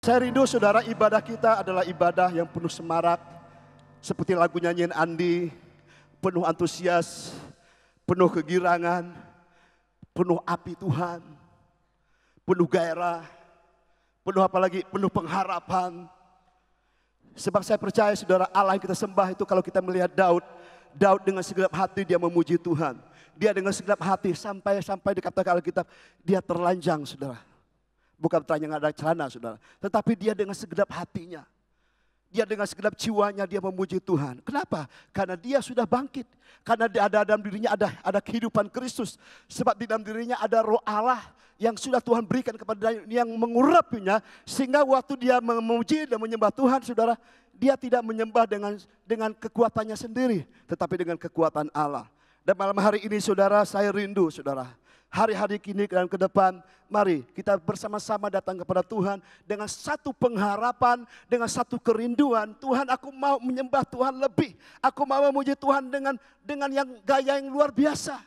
Saya rindu saudara, ibadah kita adalah ibadah yang penuh semarak. Seperti lagu nyanyian Andi, penuh antusias, penuh kegirangan, penuh api Tuhan, penuh gairah, penuh apa lagi? Penuh pengharapan. Sebab saya percaya saudara, Allah yang kita sembah itu kalau kita melihat Daud dengan segenap hati dia memuji Tuhan. Dia dengan segenap hati sampai dikatakan Alkitab, dia terlanjang saudara. Bukan telanjang ada celana saudara, tetapi dia dengan segenap hatinya. Dia dengan segenap jiwanya dia memuji Tuhan. Kenapa? Karena dia sudah bangkit. Karena ada dalam dirinya ada kehidupan Kristus. Sebab di dalam dirinya ada roh Allah yang sudah Tuhan berikan kepada dia, yang mengurapinya. Sehingga waktu dia memuji dan menyembah Tuhan saudara, dia tidak menyembah dengan kekuatannya sendiri, tetapi dengan kekuatan Allah. Dan malam hari ini saudara, saya rindu saudara. Hari-hari kini dan ke depan, mari kita bersama-sama datang kepada Tuhan dengan satu pengharapan, dengan satu kerinduan. Tuhan, aku mau menyembah Tuhan lebih. Aku mau memuji Tuhan dengan yang gaya yang luar biasa.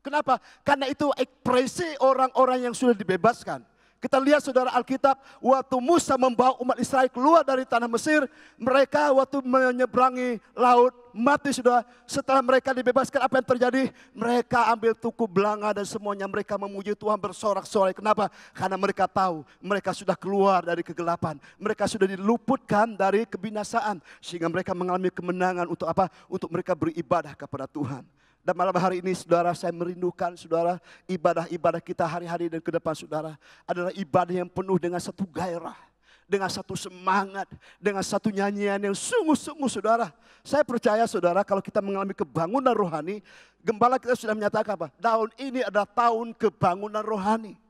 Kenapa? Karena itu ekspresi orang-orang yang sudah dibebaskan. Kita lihat saudara Alkitab, waktu Musa membawa umat Israel keluar dari tanah Mesir, mereka waktu menyeberangi laut mati saudara. Setelah mereka dibebaskan, apa yang terjadi? Mereka ambil tuku belanga dan semuanya mereka memuji Tuhan bersorak-sorai. Kenapa? Karena mereka tahu mereka sudah keluar dari kegelapan. Mereka sudah diluputkan dari kebinasaan. Sehingga mereka mengalami kemenangan untuk apa? Untuk mereka beribadah kepada Tuhan. Dan malam hari ini saudara, saya merindukan saudara, ibadah-ibadah kita hari-hari dan ke depan saudara adalah ibadah yang penuh dengan satu gairah, dengan satu semangat, dengan satu nyanyian yang sungguh-sungguh saudara. Saya percaya saudara, kalau kita mengalami kebangunan rohani, gembala kita sudah menyatakan apa? Tahun ini adalah tahun kebangunan rohani.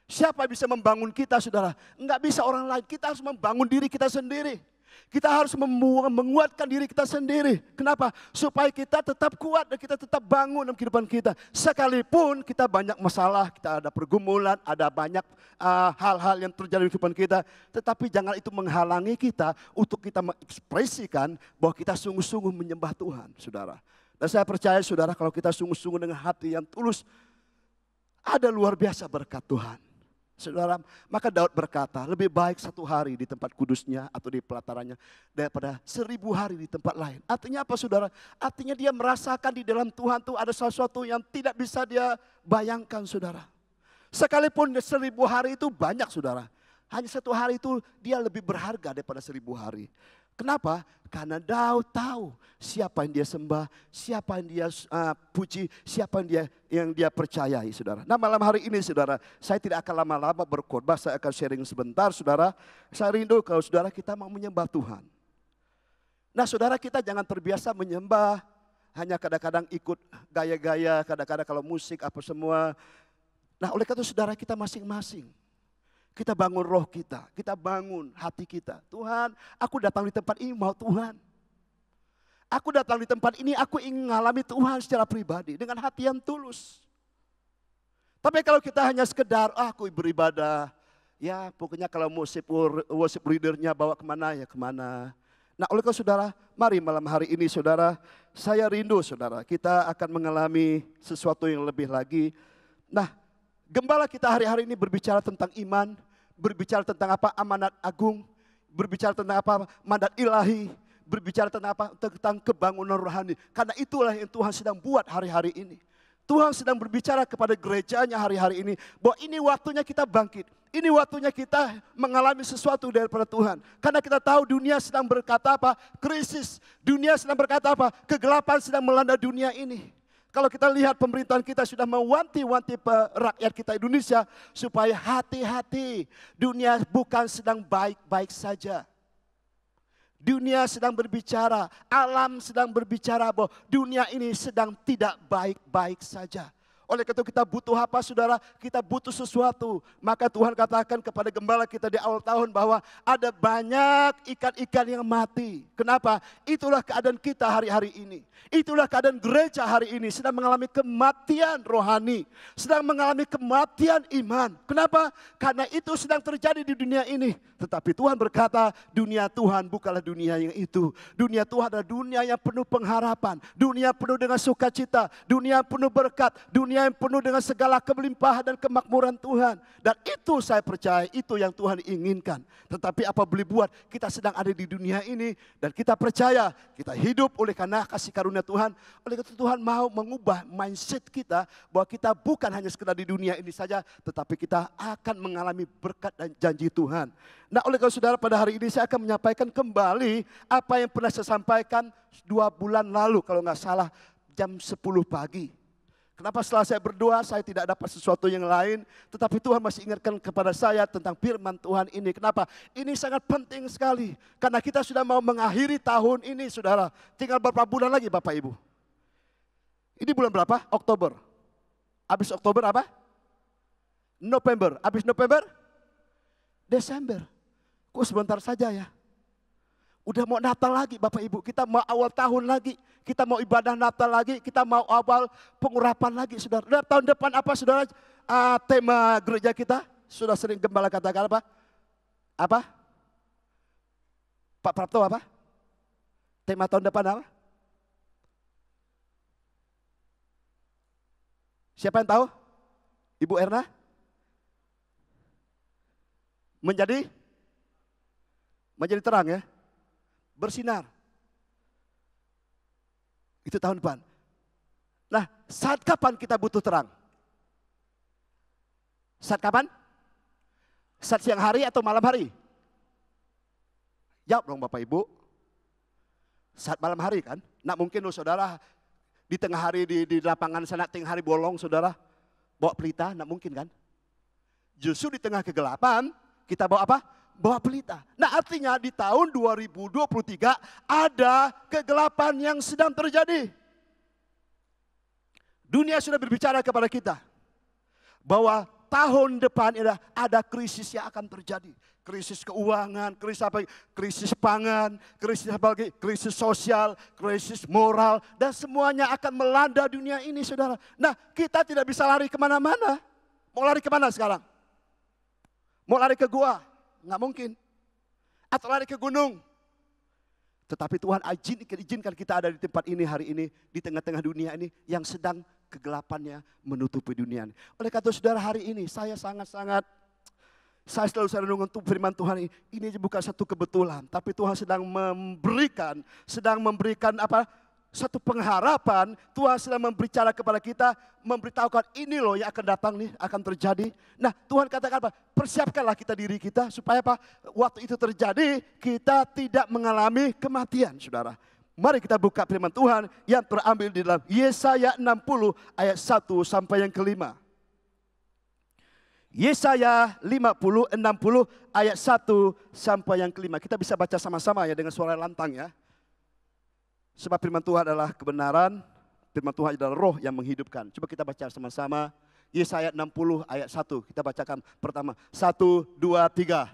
Siapa bisa membangun kita saudara? Enggak bisa orang lain, kita harus membangun diri kita sendiri. Kita harus menguatkan diri kita sendiri. Kenapa? Supaya kita tetap kuat dan kita tetap bangun dalam kehidupan kita. Sekalipun kita banyak masalah, kita ada pergumulan, ada banyak hal-hal yang terjadi di kehidupan kita. Tetapi jangan itu menghalangi kita untuk kita mengekspresikan bahwa kita sungguh-sungguh menyembah Tuhan, saudara. Dan saya percaya saudara, kalau kita sungguh-sungguh dengan hati yang tulus, ada luar biasa berkat Tuhan. Saudara, maka Daud berkata, lebih baik 1 hari di tempat kudusnya atau di pelatarannya daripada 1000 hari di tempat lain. Artinya apa saudara? Artinya dia merasakan di dalam Tuhan itu ada sesuatu yang tidak bisa dia bayangkan saudara. Sekalipun 1000 hari itu banyak saudara. Hanya 1 hari itu dia lebih berharga daripada 1000 hari. Kenapa? Karena Daud tahu siapa yang dia sembah, siapa yang dia puji, siapa yang dia percayai saudara. Nah malam hari ini saudara, saya tidak akan lama-lama berkhotbah, saya akan sharing sebentar saudara. Saya rindu kalau saudara kita mau menyembah Tuhan. Nah saudara, kita jangan terbiasa menyembah, hanya kadang-kadang ikut gaya-gaya, kadang-kadang kalau musik apa semua. Nah oleh karena itu saudara, kita masing-masing. Kita bangun roh kita bangun hati kita. Tuhan, aku datang di tempat ini mau Tuhan. Aku datang di tempat ini, aku ingin mengalami Tuhan secara pribadi dengan hati yang tulus. Tapi kalau kita hanya sekedar, aku beribadah, ya pokoknya kalau worship leadernya bawa kemana ya kemana. Nah oleh karena saudara, mari malam hari ini saudara, saya rindu saudara, kita akan mengalami sesuatu yang lebih lagi. Nah, gembala kita hari-hari ini berbicara tentang iman, berbicara tentang apa? Amanat agung, berbicara tentang apa? Mandat ilahi, berbicara tentang apa? Tentang kebangunan rohani. Karena itulah yang Tuhan sedang buat hari-hari ini. Tuhan sedang berbicara kepada gerejanya hari-hari ini, bahwa ini waktunya kita bangkit. Ini waktunya kita mengalami sesuatu daripada Tuhan. Karena kita tahu dunia sedang berkata apa? Krisis. Dunia sedang berkata apa? Kegelapan sedang melanda dunia ini. Kalau kita lihat pemerintahan kita sudah mewanti-wanti rakyat kita Indonesia supaya hati-hati. Dunia bukan sedang baik-baik saja. Dunia sedang berbicara, alam sedang berbicara bahwa dunia ini sedang tidak baik-baik saja. Oleh karena itu kita butuh apa saudara? Kita butuh sesuatu. Maka Tuhan katakan kepada gembala kita di awal tahun bahwa ada banyak ikan-ikan yang mati. Kenapa? Itulah keadaan kita hari-hari ini. Itulah keadaan gereja hari ini sedang mengalami kematian rohani. Sedang mengalami kematian iman. Kenapa? Karena itu sedang terjadi di dunia ini. Tetapi Tuhan berkata, dunia Tuhan bukanlah dunia yang itu. Dunia Tuhan adalah dunia yang penuh pengharapan. Dunia penuh dengan sukacita. Dunia penuh berkat. Dunia dunia yang penuh dengan segala kelimpahan dan kemakmuran Tuhan. Dan itu saya percaya, itu yang Tuhan inginkan. Tetapi apa boleh buat, kita sedang ada di dunia ini. Dan kita percaya, kita hidup oleh karena kasih karunia Tuhan. Oleh karena Tuhan mau mengubah mindset kita, bahwa kita bukan hanya sekedar di dunia ini saja, tetapi kita akan mengalami berkat dan janji Tuhan. Nah, oleh karena saudara, pada hari ini saya akan menyampaikan kembali apa yang pernah saya sampaikan 2 bulan lalu, kalau nggak salah jam 10 pagi. Kenapa setelah saya berdoa, saya tidak dapat sesuatu yang lain, tetapi Tuhan masih ingatkan kepada saya tentang firman Tuhan ini. Kenapa? Ini sangat penting sekali, karena kita sudah mau mengakhiri tahun ini, saudara. Tinggal beberapa bulan lagi, Bapak Ibu. Ini bulan berapa? Oktober. Habis Oktober apa? November. Habis November? Desember. Kok sebentar saja ya? Udah mau Natal lagi, Bapak Ibu. Kita mau awal tahun lagi. Kita mau ibadah Natal lagi. Kita mau awal pengurapan lagi, saudara. Dan tahun depan apa, saudara? Tema gereja kita. Sudah sering gembala katakan apa? Apa? Pak Prapto apa? Tema tahun depan apa? Siapa yang tahu? Ibu Erna? Menjadi terang ya. Bersinar. Itu tahun depan. Nah, saat kapan kita butuh terang? Saat kapan? Saat siang hari atau malam hari? Jawab dong Bapak Ibu. Saat malam hari kan? Nah mungkin loh saudara di tengah hari di lapangan sana tengah hari bolong saudara bawa pelita, nah mungkin kan? Justru di tengah kegelapan kita bawa apa? Bawa pelita. Nah artinya di tahun 2023 ada kegelapan yang sedang terjadi. Dunia sudah berbicara kepada kita bahwa tahun depan ada krisis yang akan terjadi. Krisis keuangan, krisis apa? Krisis pangan, krisis sosial, krisis moral, dan semuanya akan melanda dunia ini, saudara. Nah, kita tidak bisa lari kemana-mana. Mau lari kemana sekarang? Mau lari ke gua? Nggak mungkin. Atau lari ke gunung. Tetapi Tuhan izinkan kita ada di tempat ini hari ini, di tengah-tengah dunia ini yang sedang kegelapannya menutupi dunia. Oleh karena saudara hari ini saya selalu renungan untuk firman Tuhan ini bukan satu kebetulan, tapi Tuhan sedang memberikan apa? Satu pengharapan. Tuhan sedang berbicara kepada kita, memberitahukan ini loh yang akan datang nih, akan terjadi. Nah Tuhan katakan apa? Persiapkanlah kita diri kita supaya apa? Waktu itu terjadi kita tidak mengalami kematian, saudara. Mari kita buka firman Tuhan yang terambil di dalam Yesaya 60 ayat 1 sampai yang kelima. Yesaya 60 ayat 1 sampai yang kelima. Kita bisa baca sama-sama ya dengan suara lantang ya. Sebab firman Tuhan adalah kebenaran, firman Tuhan adalah roh yang menghidupkan. Coba kita baca sama-sama. Yesaya 60 ayat 1. Kita bacakan pertama. 1, 2, 3.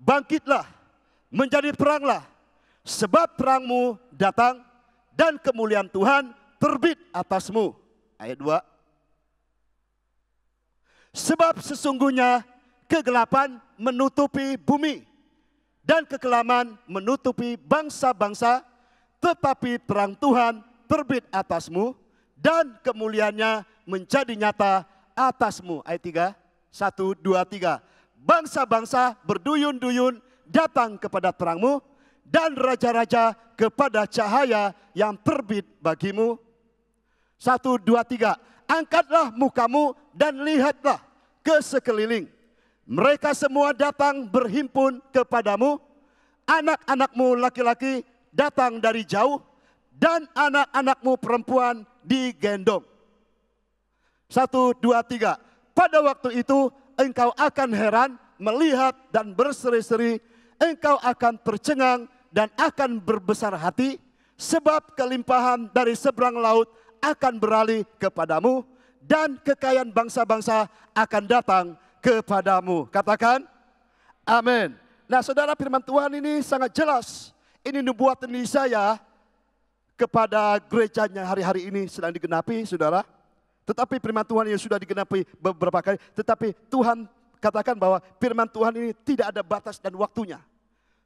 Bangkitlah, menjadi peranglah. Sebab terangmu datang dan kemuliaan Tuhan terbit atasmu. Ayat 2. Sebab sesungguhnya kegelapan menutupi bumi dan kekelaman menutupi bangsa-bangsa, tetapi terang Tuhan terbit atasmu dan kemuliaannya menjadi nyata atasmu. Ayat 3, 1, 2, 3. Bangsa-bangsa berduyun-duyun datang kepada terangmu dan raja-raja kepada cahaya yang terbit bagimu. 1, 2, 3. Angkatlah mukamu dan lihatlah ke sekeliling. Mereka semua datang berhimpun kepadamu. Anak-anakmu laki-laki datang dari jauh dan anak-anakmu perempuan digendong. 1, 2, 3. Pada waktu itu engkau akan heran melihat dan berseri-seri. Engkau akan tercengang dan akan berbesar hati. Sebab kelimpahan dari seberang laut akan beralih kepadamu. Dan kekayaan bangsa-bangsa akan datang kepadamu. Katakan amin. Nah saudara, firman Tuhan ini sangat jelas. Ini nubuatan Yesaya kepada gerejanya hari-hari ini sedang digenapi, saudara. Tetapi firman Tuhan yang sudah digenapi beberapa kali. Tetapi Tuhan katakan bahwa firman Tuhan ini tidak ada batas dan waktunya.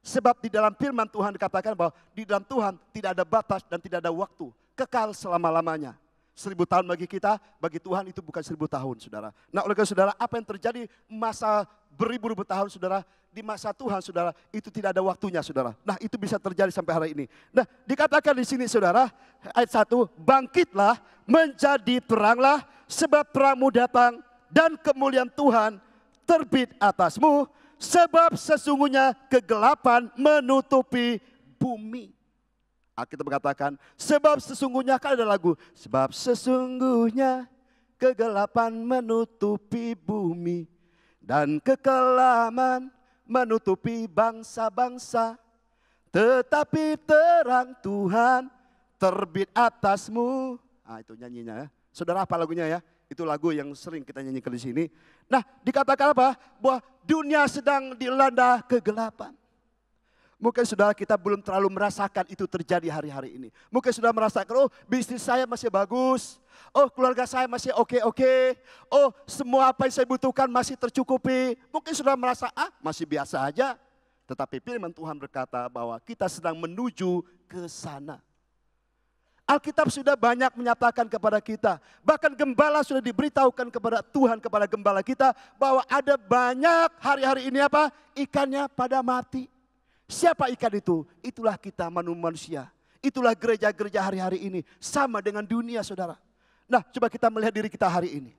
Sebab di dalam firman Tuhan dikatakan bahwa di dalam Tuhan tidak ada batas dan tidak ada waktu. Kekal selama-lamanya. 1000 tahun bagi kita, bagi Tuhan itu bukan 1000 tahun, saudara. Nah, oleh karena saudara, apa yang terjadi masa beribu-ribu tahun, saudara, di masa Tuhan, saudara, itu tidak ada waktunya, saudara. Nah, itu bisa terjadi sampai hari ini. Nah, dikatakan di sini, saudara, ayat 1, bangkitlah, menjadi teranglah, sebab terangmu datang, dan kemuliaan Tuhan terbit atasmu, sebab sesungguhnya kegelapan menutupi bumi. Alkitab mengatakan, sebab sesungguhnya, kan ada lagu, sebab sesungguhnya kegelapan menutupi bumi dan kekelaman menutupi bangsa-bangsa, tetapi terang Tuhan terbit atasmu. Ah, itu nyanyinya ya. Saudara, apa lagunya ya? Itu lagu yang sering kita nyanyikan di sini. Nah, dikatakan apa? Bahwa dunia sedang dilanda kegelapan. Mungkin saudara kita belum terlalu merasakan itu terjadi hari-hari ini. Mungkin sudah merasakan, oh bisnis saya masih bagus. Oh keluarga saya masih oke-oke. Oh semua apa yang saya butuhkan masih tercukupi. Mungkin sudah merasa, masih biasa aja. Tetapi firman Tuhan berkata bahwa kita sedang menuju ke sana. Alkitab sudah banyak menyatakan kepada kita. Bahkan gembala sudah diberitahukan kepada Tuhan, kepada gembala kita. Bahwa ada banyak hari-hari ini apa? Ikannya pada mati. Siapa ikan itu? Itulah kita manusia. Itulah gereja-gereja hari-hari ini. Sama dengan dunia, saudara. Nah, coba kita melihat diri kita hari ini.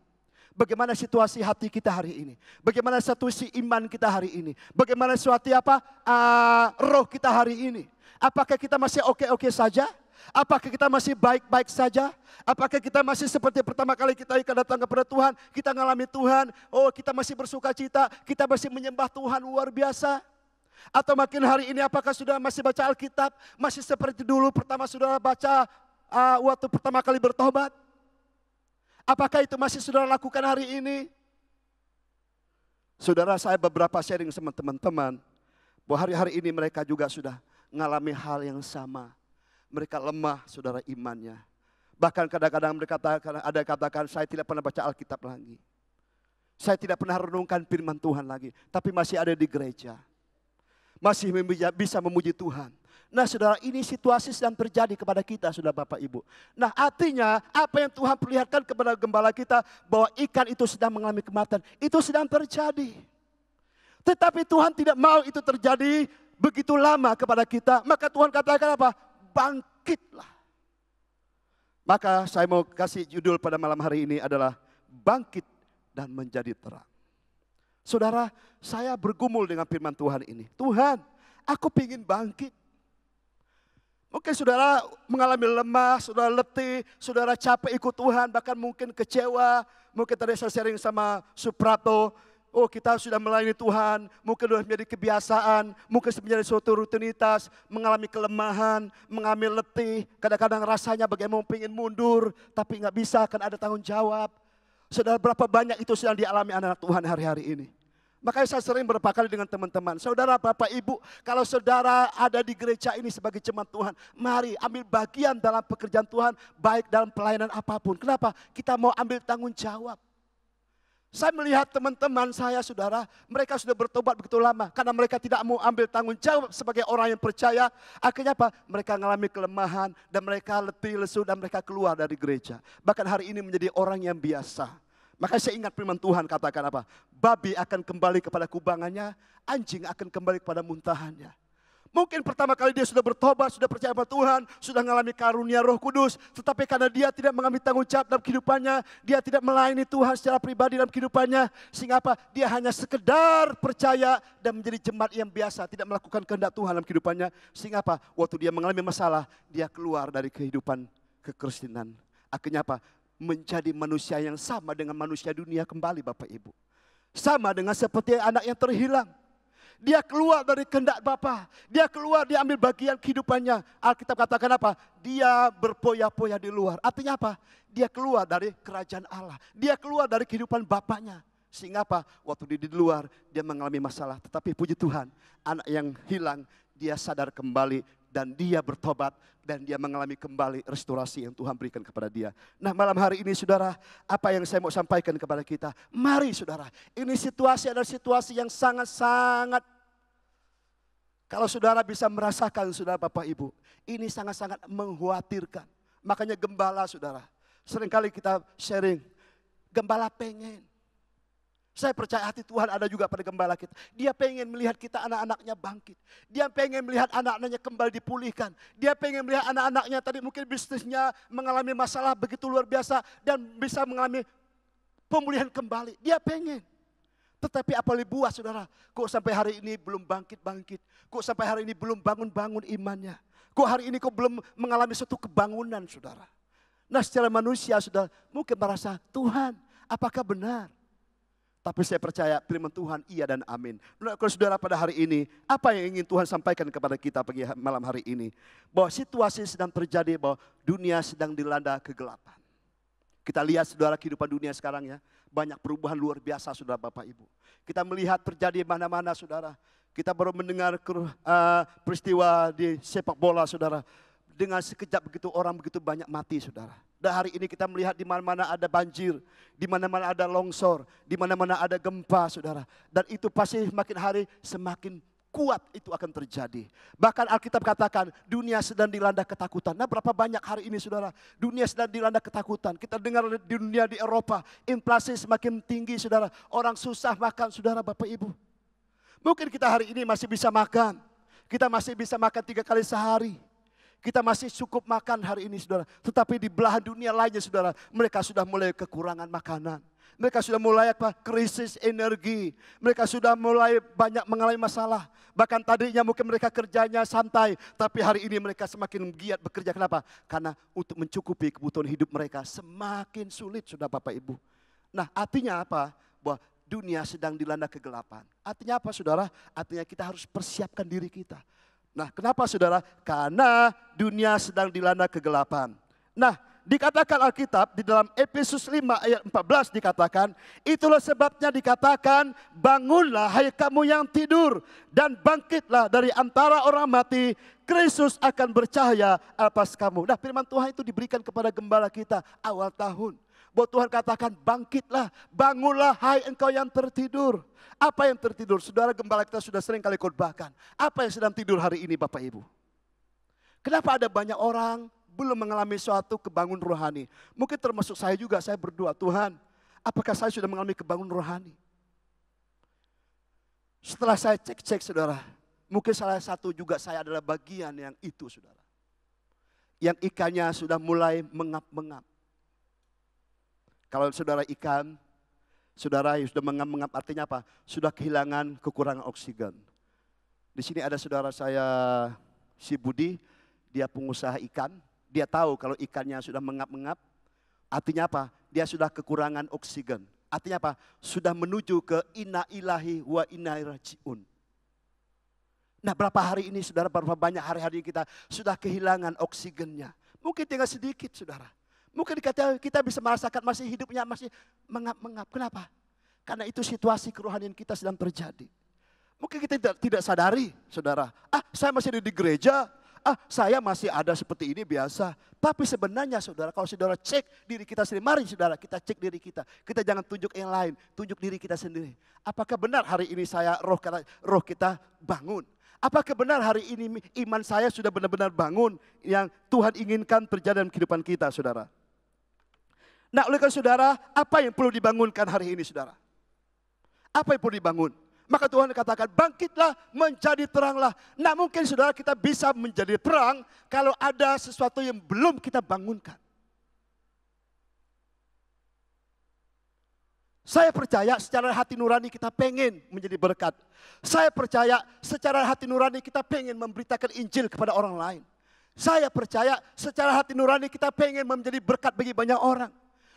Bagaimana situasi hati kita hari ini? Bagaimana situasi iman kita hari ini? Bagaimana situasi roh kita hari ini? Apakah kita masih oke-oke saja? Apakah kita masih baik-baik saja? Apakah kita masih seperti pertama kali kita datang kepada Tuhan, kita mengalami Tuhan, oh kita masih bersuka cita, kita masih menyembah Tuhan luar biasa? Atau makin hari ini apakah sudah masih baca Alkitab? Masih seperti dulu pertama saudara baca waktu pertama kali bertobat? Apakah itu masih saudara lakukan hari ini? Saudara, saya beberapa sharing sama teman-teman bahwa hari-hari ini mereka juga sudah mengalami hal yang sama. Mereka lemah saudara imannya. Bahkan kadang-kadang mereka katakan saya tidak pernah baca Alkitab lagi. Saya tidak pernah renungkan firman Tuhan lagi. Tapi masih ada di gereja. Masih bisa memuji Tuhan. Nah saudara, ini situasi sedang terjadi kepada kita, saudara Bapak Ibu. Nah artinya apa yang Tuhan perlihatkan kepada gembala kita, bahwa ikan itu sedang mengalami kematian, itu sedang terjadi. Tetapi Tuhan tidak mau itu terjadi begitu lama kepada kita. Maka Tuhan katakan apa? Bangkitlah. Maka saya mau kasih judul pada malam hari ini adalah bangkit dan menjadi terang. Saudara, saya bergumul dengan firman Tuhan ini. Tuhan, aku ingin bangkit. Mungkin saudara mengalami lemah, saudara letih, saudara capek ikut Tuhan, bahkan mungkin kecewa. Mungkin tadi saya sharing sama Suprato, oh kita sudah melayani Tuhan, mungkin sudah menjadi kebiasaan, mungkin menjadi suatu rutinitas, mengalami kelemahan, mengalami letih. Kadang-kadang rasanya bagaimana ingin mundur, tapi nggak bisa, kan ada tanggung jawab. Saudara, berapa banyak itu sedang dialami anak-anak Tuhan hari-hari ini. Makanya saya sering berapa kali dengan teman-teman. Saudara, Bapak, Ibu, kalau saudara ada di gereja ini sebagai jemaat Tuhan, mari ambil bagian dalam pekerjaan Tuhan, baik dalam pelayanan apapun. Kenapa? Kita mau ambil tanggung jawab. Saya melihat teman-teman saya, saudara, mereka sudah bertobat begitu lama. Karena mereka tidak mau ambil tanggung jawab sebagai orang yang percaya. Akhirnya apa? Mereka mengalami kelemahan dan mereka letih, lesu dan mereka keluar dari gereja. Bahkan hari ini menjadi orang yang biasa. Maka saya ingat firman Tuhan katakan apa? Babi akan kembali kepada kubangannya, anjing akan kembali kepada muntahannya. Mungkin pertama kali dia sudah bertobat, sudah percaya pada Tuhan, sudah mengalami karunia Roh Kudus. Tetapi karena dia tidak mengambil tanggung jawab dalam kehidupannya, dia tidak melayani Tuhan secara pribadi dalam kehidupannya. Sehingga apa? Dia hanya sekedar percaya dan menjadi jemaat yang biasa, tidak melakukan kehendak Tuhan dalam kehidupannya. Sehingga apa? Waktu dia mengalami masalah, dia keluar dari kehidupan kekristenan. Akhirnya apa? Menjadi manusia yang sama dengan manusia dunia kembali, Bapak Ibu. Sama dengan seperti anak yang terhilang. Dia keluar dari kehendak Bapa. Dia keluar, dia ambil bagian kehidupannya. Alkitab katakan apa? Dia berpoya-poya di luar. Artinya apa? Dia keluar dari kerajaan Allah. Dia keluar dari kehidupan Bapaknya. Sehingga apa? Waktu dia di luar, dia mengalami masalah. Tetapi puji Tuhan, anak yang hilang, dia sadar kembali. Dan dia bertobat dan dia mengalami kembali restorasi yang Tuhan berikan kepada dia. Nah malam hari ini saudara, apa yang saya mau sampaikan kepada kita. Mari saudara, ini situasi adalah situasi yang sangat-sangat. Kalau saudara bisa merasakan saudara Bapak Ibu, ini sangat-sangat mengkhawatirkan. Makanya gembala saudara, Seringkali kita sharing, gembala pengen. Saya percaya hati Tuhan ada juga pada gembala kita. Dia pengen melihat kita anak-anaknya bangkit. Dia pengen melihat anak-anaknya kembali dipulihkan. Dia pengen melihat anak-anaknya tadi mungkin bisnisnya mengalami masalah begitu luar biasa dan bisa mengalami pemulihan kembali. Dia pengen. Tetapi apa lebih buah saudara? Kok sampai hari ini belum bangkit-bangkit? Kok sampai hari ini belum bangun-bangun imannya? Kok hari ini kok belum mengalami suatu kebangunan saudara? Nah secara manusia sudah mungkin merasa, Tuhan apakah benar? Tapi saya percaya firman Tuhan iya dan amin. Nah, kalau saudara pada hari ini, apa yang ingin Tuhan sampaikan kepada kita pagi malam hari ini? Bahwa situasi sedang terjadi, bahwa dunia sedang dilanda kegelapan. Kita lihat saudara kehidupan dunia sekarang ya. Banyak perubahan luar biasa saudara Bapak Ibu. Kita melihat terjadi mana-mana saudara. Kita baru mendengar peristiwa di sepak bola saudara. Dengan sekejap begitu orang begitu banyak mati saudara. Dan hari ini kita melihat di mana-mana ada banjir, di mana-mana ada longsor, di mana-mana ada gempa saudara. Dan itu pasti semakin hari semakin kuat itu akan terjadi. Bahkan Alkitab katakan dunia sedang dilanda ketakutan. Nah berapa banyak hari ini saudara, dunia sedang dilanda ketakutan. Kita dengar di dunia di Eropa, inflasi semakin tinggi saudara. Orang susah makan saudara Bapak Ibu. Mungkin kita hari ini masih bisa makan. Kita masih bisa makan 3 kali sehari. Kita masih cukup makan hari ini saudara. Tetapi di belahan dunia lainnya saudara, mereka sudah mulai kekurangan makanan. Mereka sudah mulai krisis energi. Mereka sudah mulai banyak mengalami masalah. Bahkan tadinya mungkin mereka kerjanya santai. Tapi hari ini mereka semakin giat bekerja. Kenapa? Karena untuk mencukupi kebutuhan hidup mereka semakin sulit sudah Bapak Ibu. Nah artinya apa? Bahwa dunia sedang dilanda kegelapan. Artinya apa saudara? Artinya kita harus persiapkan diri kita. Nah kenapa saudara? Karena dunia sedang dilanda kegelapan. Nah dikatakan Alkitab di dalam Efesus 5 ayat 14 dikatakan, itulah sebabnya dikatakan bangunlah hai kamu yang tidur dan bangkitlah dari antara orang mati, Kristus akan bercahaya atas kamu. Nah firman Tuhan itu diberikan kepada gembala kita awal tahun. Bahwa Tuhan katakan bangkitlah, bangunlah hai engkau yang tertidur. Apa yang tertidur? Saudara gembala kita sudah sering kali khotbahkan. Apa yang sedang tidur hari ini Bapak Ibu? Kenapa ada banyak orang belum mengalami suatu kebangun rohani? Mungkin termasuk saya juga, saya berdoa, Tuhan apakah saya sudah mengalami kebangun rohani? Setelah saya cek-cek saudara, mungkin salah satu juga saya adalah bagian yang itu saudara. Yang ikannya sudah mulai mengap-mengap. Kalau saudara ikan, saudara yang sudah mengap-mengap artinya apa? Sudah kehilangan kekurangan oksigen. Di sini ada saudara saya, si Budi, dia pengusaha ikan. Dia tahu kalau ikannya sudah mengap-mengap, artinya apa? Dia sudah kekurangan oksigen. Artinya apa? Sudah menuju ke inna ilahi wa inna ilaihi rajiun. Nah berapa hari ini saudara, berapa banyak hari-hari kita sudah kehilangan oksigennya. Mungkin tinggal sedikit saudara. Mungkin kita bisa merasakan masih hidupnya masih mengap-mengap. Kenapa? Karena itu situasi kerohanian kita sedang terjadi. Mungkin kita tidak sadari saudara. Saya masih ada di gereja. Saya masih ada seperti ini biasa. Tapi sebenarnya saudara, kalau saudara cek diri kita sendiri. Mari saudara kita cek diri kita. Kita jangan tunjuk yang lain. Tunjuk diri kita sendiri. Apakah benar hari ini saya roh kita bangun? Apakah benar hari ini iman saya sudah benar-benar bangun? Yang Tuhan inginkan terjadi dalam kehidupan kita saudara. Nah oleh karena saudara, apa yang perlu dibangunkan hari ini saudara? Apa yang perlu dibangun? Maka Tuhan katakan bangkitlah menjadi teranglah. Nah mungkin saudara kita bisa menjadi terang kalau ada sesuatu yang belum kita bangunkan. Saya percaya secara hati nurani kita pengen menjadi berkat. Saya percaya secara hati nurani kita pengen memberitakan Injil kepada orang lain. Saya percaya secara hati nurani kita pengen menjadi berkat bagi banyak orang.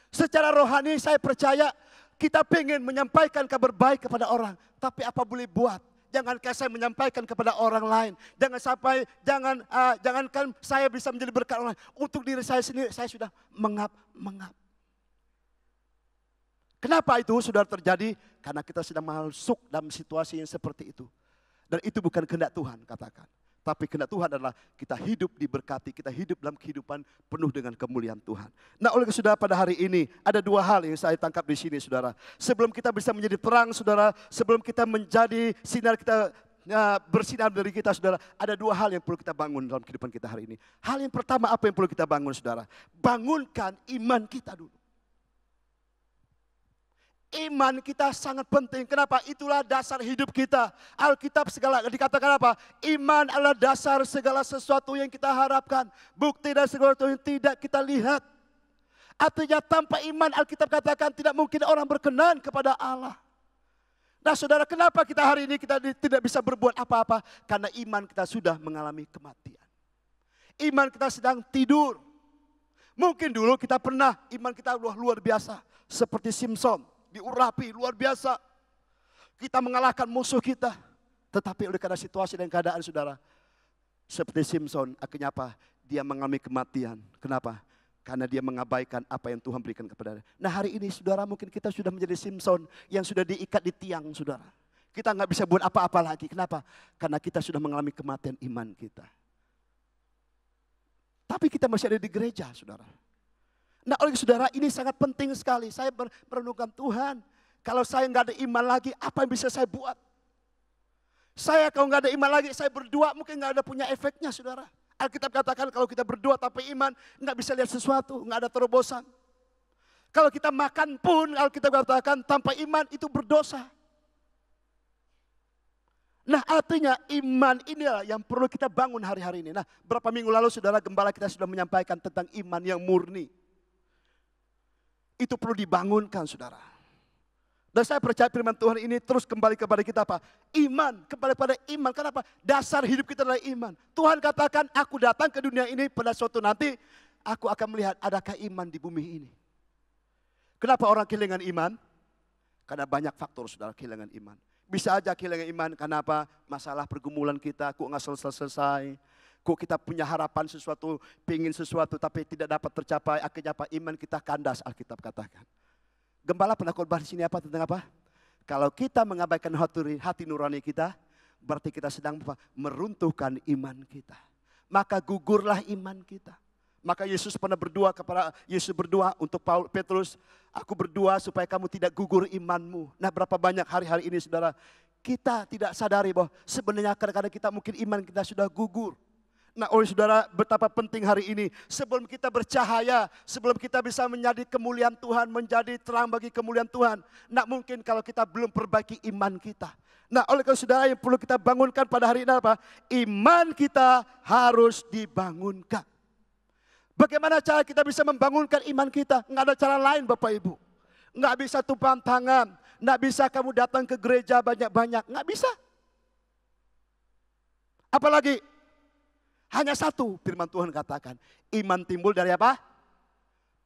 Secara rohani saya percaya kita pengen menyampaikan kabar baik kepada orang. Tapi apa boleh buat? Jangankan saya menyampaikan kepada orang lain. Jangankan saya bisa menjadi berkat orang lain. Untuk diri saya sendiri saya sudah mengap-mengap. Kenapa itu sudah terjadi? Karena kita sedang masuk dalam situasi yang seperti itu. Dan itu bukan kehendak Tuhan katakan. Tapi kehendak Tuhan adalah kita hidup diberkati, kita hidup dalam kehidupan penuh dengan kemuliaan Tuhan. Nah oleh saudara pada hari ini ada 2 hal yang saya tangkap di sini saudara. Sebelum kita bisa menjadi terang saudara, sebelum kita menjadi sinar kita bersinar dari kita, saudara, ada dua hal yang perlu kita bangun dalam kehidupan kita hari ini. Hal yang pertama, apa yang perlu kita bangun, saudara? Bangunkan iman kita dulu. Iman kita sangat penting. Kenapa? Itulah dasar hidup kita. Alkitab segala dikatakan apa? Iman adalah dasar segala sesuatu yang kita harapkan. Bukti dari segala sesuatu yang tidak kita lihat. Artinya tanpa iman, Alkitab katakan tidak mungkin orang berkenan kepada Allah. Nah saudara, kenapa kita hari ini kita tidak bisa berbuat apa-apa? Karena iman kita sudah mengalami kematian. Iman kita sedang tidur. Mungkin dulu kita pernah, iman kita luar biasa. Seperti Simpson. Diurapi luar biasa. Kita mengalahkan musuh kita. Tetapi oleh karena situasi dan keadaan, saudara, seperti Simpson, akhirnya apa? Dia mengalami kematian. Kenapa? Karena dia mengabaikan apa yang Tuhan berikan kepada dia. Nah hari ini, saudara, mungkin kita sudah menjadi Simpson yang sudah diikat di tiang, saudara. Kita nggak bisa buat apa-apa lagi. Kenapa? Karena kita sudah mengalami kematian iman kita. Tapi kita masih ada di gereja, saudara. Nah oleh saudara, ini sangat penting sekali. Saya merenungkan, Tuhan, kalau saya nggak ada iman lagi, apa yang bisa saya buat? Saya kalau nggak ada iman lagi, saya berdoa mungkin nggak ada punya efeknya, saudara. Alkitab katakan kalau kita berdoa tanpa iman, nggak bisa lihat sesuatu, nggak ada terobosan. Kalau kita makan pun, Alkitab katakan tanpa iman itu berdosa. Nah artinya iman inilah yang perlu kita bangun hari-hari ini. Nah berapa minggu lalu, saudara, gembala kita sudah menyampaikan tentang iman yang murni. Itu perlu dibangunkan, saudara. Dan saya percaya firman Tuhan ini terus kembali kepada kita apa? Iman, kembali pada iman. Kenapa? Dasar hidup kita adalah iman. Tuhan katakan, aku datang ke dunia ini pada suatu nanti, aku akan melihat adakah iman di bumi ini. Kenapa orang kehilangan iman? Karena banyak faktor, saudara, kehilangan iman. Bisa aja kehilangan iman karena apa? Masalah pergumulan kita, kok nggak selesai-selesai. Kok kita punya harapan sesuatu, pingin sesuatu tapi tidak dapat tercapai, akhirnya apa? Iman kita kandas, Alkitab katakan. Gembala pernah khotbah di sini apa tentang apa? Kalau kita mengabaikan hati nurani kita, berarti kita sedang meruntuhkan iman kita. Maka gugurlah iman kita. Maka Yesus pernah berdoa untuk Petrus, aku berdoa supaya kamu tidak gugur imanmu. Nah berapa banyak hari-hari ini, saudara, kita tidak sadari bahwa sebenarnya kadang-kadang kita mungkin iman kita sudah gugur. Nah oleh saudara, betapa penting hari ini sebelum kita bercahaya, sebelum kita bisa menjadi kemuliaan Tuhan, menjadi terang bagi kemuliaan Tuhan. Nah mungkin kalau kita belum perbaiki iman kita. Nah oleh karena saudara, yang perlu kita bangunkan pada hari ini apa? Iman kita harus dibangunkan. Bagaimana cara kita bisa membangunkan iman kita? Nggak ada cara lain, Bapak Ibu. Nggak bisa tumpang tangan, nggak bisa kamu datang ke gereja banyak-banyak, nggak bisa. Apalagi hanya satu firman Tuhan katakan, iman timbul dari apa?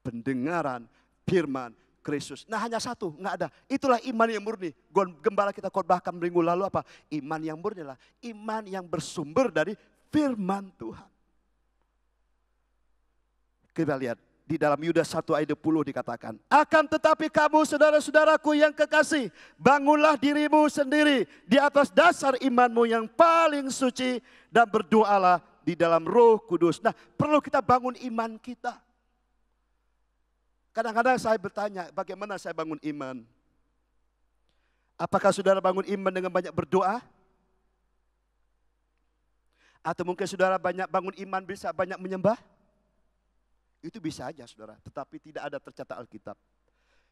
Pendengaran firman Kristus. Nah hanya satu, nggak ada. Itulah iman yang murni. Gembala kita khotbahkan minggu lalu apa? Iman yang murni adalah iman yang bersumber dari firman Tuhan. Kita lihat di dalam Yudas 1 ayat 20 dikatakan, akan tetapi kamu saudara-saudaraku yang kekasih, bangunlah dirimu sendiri di atas dasar imanmu yang paling suci dan berdoalah di dalam Roh Kudus. Nah, perlu kita bangun iman kita. Kadang-kadang saya bertanya, bagaimana saya bangun iman? Apakah saudara bangun iman dengan banyak berdoa? Atau mungkin saudara bangun iman bisa banyak menyembah? Itu bisa aja, saudara. Tetapi tidak ada tercatat Alkitab.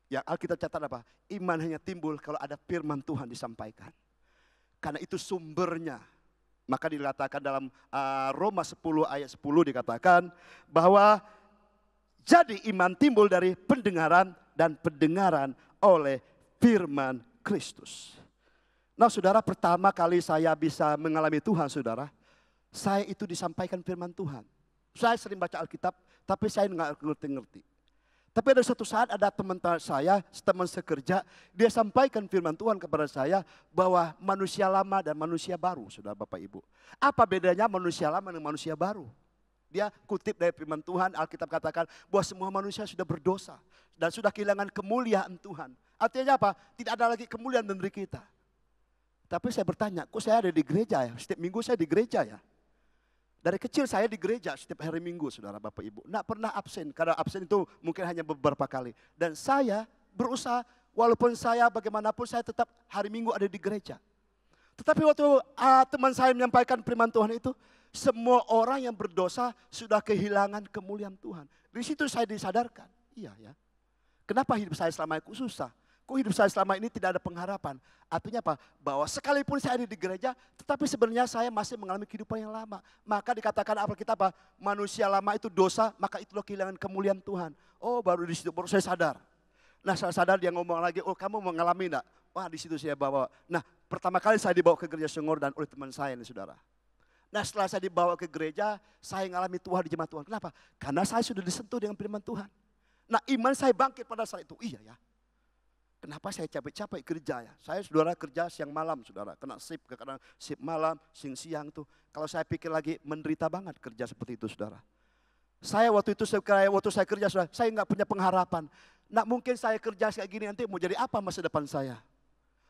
Yang Alkitab catat apa? Iman hanya timbul kalau ada firman Tuhan disampaikan. Karena itu sumbernya. Maka dikatakan dalam Roma 10 ayat 10 dikatakan bahwa jadi iman timbul dari pendengaran dan pendengaran oleh firman Kristus. Nah saudara, pertama kali saya bisa mengalami Tuhan, saudara, saya itu disampaikan firman Tuhan. Saya sering baca Alkitab, tapi saya nggak ngerti-ngerti. Tapi ada suatu saat ada teman saya, teman sekerja, dia sampaikan firman Tuhan kepada saya bahwa manusia lama dan manusia baru, saudara Bapak Ibu. Apa bedanya manusia lama dengan manusia baru? Dia kutip dari firman Tuhan, Alkitab katakan bahwa semua manusia sudah berdosa dan sudah kehilangan kemuliaan Tuhan. Artinya apa? Tidak ada lagi kemuliaan dari kita. Tapi saya bertanya, kok saya ada di gereja ya? Setiap minggu saya di gereja ya? Dari kecil saya di gereja setiap hari Minggu, saudara Bapak Ibu. Nggak pernah absen, karena absen itu mungkin hanya beberapa kali. Dan saya berusaha, walaupun saya bagaimanapun saya tetap hari Minggu ada di gereja. Tetapi waktu teman saya menyampaikan firman Tuhan itu, semua orang yang berdosa sudah kehilangan kemuliaan Tuhan. Di situ saya disadarkan, iya ya. Kenapa hidup saya selama ini susah? Kok hidup saya selama ini tidak ada pengharapan? Artinya apa? Bahwa sekalipun saya ada di gereja, tetapi sebenarnya saya masih mengalami kehidupan yang lama. Maka dikatakan Alkitab apa? Manusia lama itu dosa, maka itulah kehilangan kemuliaan Tuhan. Oh, baru di situ baru saya sadar. Nah, saya sadar dia ngomong lagi, oh kamu mengalami enggak? Wah, di situ saya bawa. Nah, pertama kali saya dibawa ke gereja Sengor dan oleh teman saya nih, saudara. Nah, setelah saya dibawa ke gereja, saya mengalami Tuhan di jemaat Tuhan. Kenapa? Karena saya sudah disentuh dengan firman Tuhan. Nah, iman saya bangkit pada saat itu. Iya ya. Kenapa saya capek-capek kerja ya? Saya saudara kerja siang malam saudara. Kena sip, kadang sip malam, siang tuh. Kalau saya pikir lagi menderita banget kerja seperti itu saudara. Saya waktu itu waktu saya kerja saudara, saya nggak punya pengharapan. Nah mungkin saya kerja kayak gini nanti mau jadi apa masa depan saya.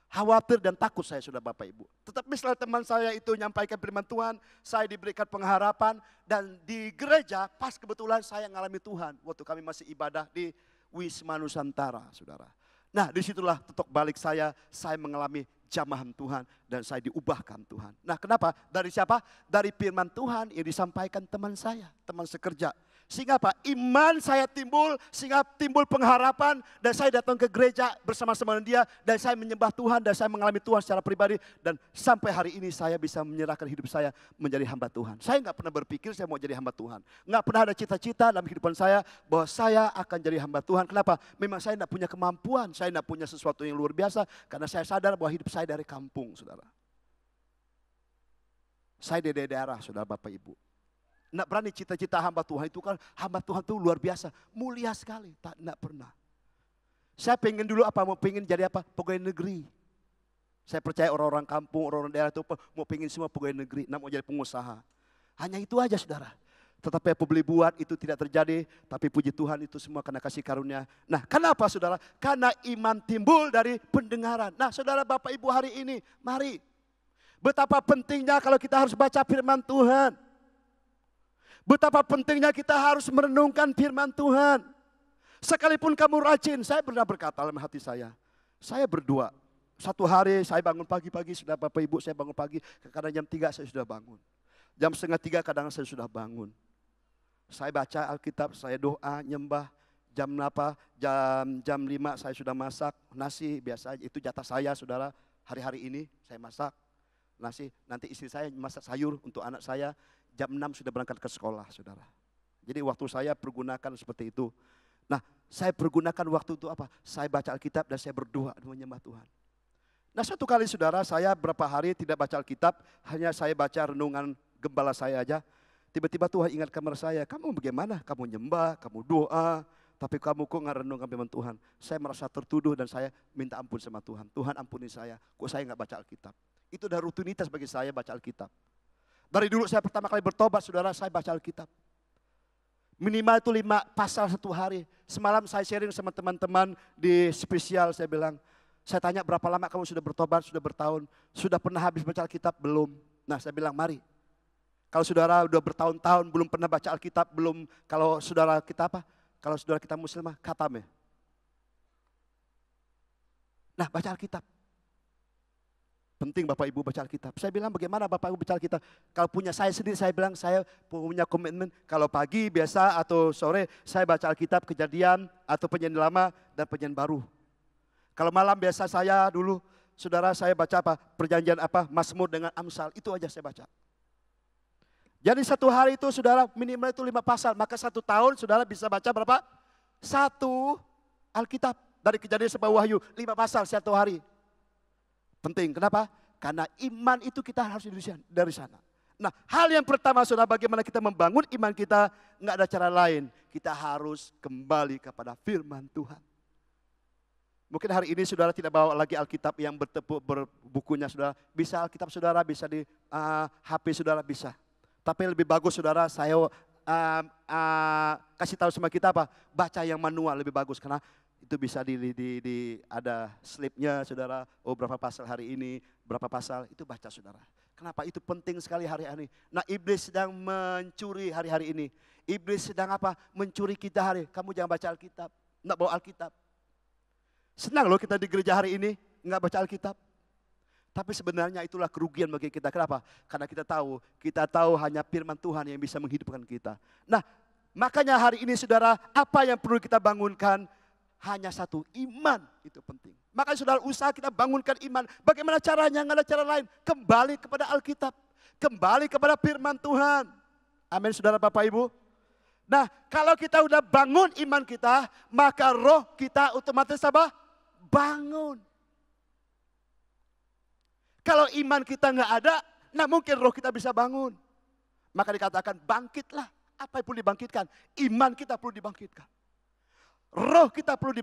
Khawatir dan takut saya sudah Bapak Ibu. Tetapi setelah teman saya itu menyampaikan firman Tuhan, saya diberikan pengharapan. Dan di gereja pas kebetulan saya mengalami Tuhan. Waktu kami masih ibadah di Wisma Nusantara saudara. Nah disitulah tetok balik saya mengalami jamahan Tuhan dan saya diubahkan Tuhan. Nah kenapa? Dari siapa? Dari firman Tuhan yang disampaikan teman saya, teman sekerja. Sehingga apa? Iman saya timbul, sehingga timbul pengharapan dan saya datang ke gereja bersama-sama dengan dia dan saya menyembah Tuhan dan saya mengalami Tuhan secara pribadi dan sampai hari ini saya bisa menyerahkan hidup saya menjadi hamba Tuhan. Saya nggak pernah berpikir saya mau jadi hamba Tuhan. Nggak pernah ada cita-cita dalam kehidupan saya bahwa saya akan jadi hamba Tuhan. Kenapa? Memang saya nggak punya kemampuan, saya nggak punya sesuatu yang luar biasa karena saya sadar bahwa hidup saya dari kampung, saudara. Saya dari daerah, saudara Bapak Ibu. Nggak berani cita-cita hamba Tuhan itu kan hamba Tuhan itu luar biasa, mulia sekali, nggak pernah. Saya pengen dulu apa, mau pengen jadi apa? Pegawai negeri. Saya percaya orang-orang kampung, orang-orang daerah itu mau pengen semua pegawai negeri, nggak mau jadi pengusaha. Hanya itu aja saudara. Tetapi apa boleh buat itu tidak terjadi, tapi puji Tuhan itu semua karena kasih karunia. Nah kenapa saudara? Karena iman timbul dari pendengaran. Nah saudara Bapak Ibu hari ini, mari. Betapa pentingnya kalau kita harus baca firman Tuhan. Betapa pentingnya kita harus merenungkan firman Tuhan. Sekalipun kamu rajin, saya pernah berkata dalam hati saya berdoa. Satu hari saya bangun pagi-pagi, sudah Bapak Ibu saya bangun pagi, kadang jam 3 saya sudah bangun. Jam setengah 3 kadang saya sudah bangun. Saya baca Alkitab, saya doa, nyembah. Jam 5 saya sudah masak nasi, biasa itu jatah saya saudara. Hari-hari ini saya masak nasi, nanti istri saya masak sayur untuk anak saya. Jam 6 sudah berangkat ke sekolah, saudara. Jadi waktu saya pergunakan seperti itu. Nah, saya pergunakan waktu itu apa? Saya baca Alkitab dan saya berdoa dan menyembah Tuhan. Nah, satu kali saudara, saya berapa hari tidak baca Alkitab, hanya saya baca renungan gembala saya aja. Tiba-tiba Tuhan ingat kamar saya, kamu bagaimana? Kamu nyembah, kamu doa, tapi kamu kok nggak renungkan firman Tuhan. Saya merasa tertuduh dan saya minta ampun sama Tuhan. Tuhan ampuni saya, kok saya nggak baca Alkitab. Itu udah rutinitas bagi saya baca Alkitab. Dari dulu saya pertama kali bertobat, saudara, saya baca Alkitab. Minimal itu 5 pasal satu hari. Semalam saya sharing sama teman-teman di spesial, saya bilang, saya tanya berapa lama kamu sudah bertobat, sudah bertahun, sudah pernah habis baca Alkitab, belum. Nah saya bilang mari. Kalau saudara udah bertahun-tahun belum pernah baca Alkitab, belum, kalau saudara kita apa? Kalau saudara kita muslimah, khatame. Nah baca Alkitab. Penting Bapak Ibu baca Alkitab. Saya bilang bagaimana Bapak Ibu baca Alkitab? Kalau punya saya sendiri saya bilang saya punya komitmen. Kalau pagi biasa atau sore saya baca Alkitab Kejadian atau Perjanjian Lama dan Perjanjian Baru. Kalau malam biasa saya dulu saudara saya baca apa? Perjanjian apa? Mazmur dengan Amsal. Itu aja saya baca. Jadi satu hari itu saudara minimal itu 5 pasal. Maka 1 tahun saudara bisa baca berapa? 1 Alkitab. Dari Kejadian sampai Wahyu 5 pasal 1 hari. Penting, kenapa? Karena iman itu kita harus dari sana. Nah, hal yang pertama saudara bagaimana kita membangun iman kita, nggak ada cara lain. Kita harus kembali kepada firman Tuhan. Mungkin hari ini saudara tidak bawa lagi Alkitab yang berbukunya saudara. Bisa Alkitab saudara, bisa di HP saudara bisa. Tapi lebih bagus saudara, saya kasih tahu sama kita apa? Baca yang manual lebih bagus karena itu bisa ada slipnya saudara, oh berapa pasal hari ini, berapa pasal, itu baca saudara. Kenapa? Itu penting sekali hari-hari. Nah iblis sedang mencuri hari-hari ini. Iblis sedang apa? Mencuri kita hari. Kamu jangan baca Alkitab, enggak bawa Alkitab. Senang loh kita di gereja hari ini, enggak baca Alkitab. Tapi sebenarnya itulah kerugian bagi kita. Kenapa? Karena kita tahu hanya firman Tuhan yang bisa menghidupkan kita. Nah, makanya hari ini saudara, apa yang perlu kita bangunkan? Hanya satu, iman itu penting. Makanya saudara, usaha kita bangunkan iman. Bagaimana caranya? Nggak ada cara lain. Kembali kepada Alkitab. Kembali kepada firman Tuhan. Amin saudara Bapak Ibu. Nah, kalau kita udah bangun iman kita, maka roh kita otomatis apa? Bangun. Kalau iman kita nggak ada, nah mungkin roh kita bisa bangun. Maka dikatakan bangkitlah. Apa yang perlu dibangkitkan? Iman kita perlu dibangkitkan. Roh kita perlu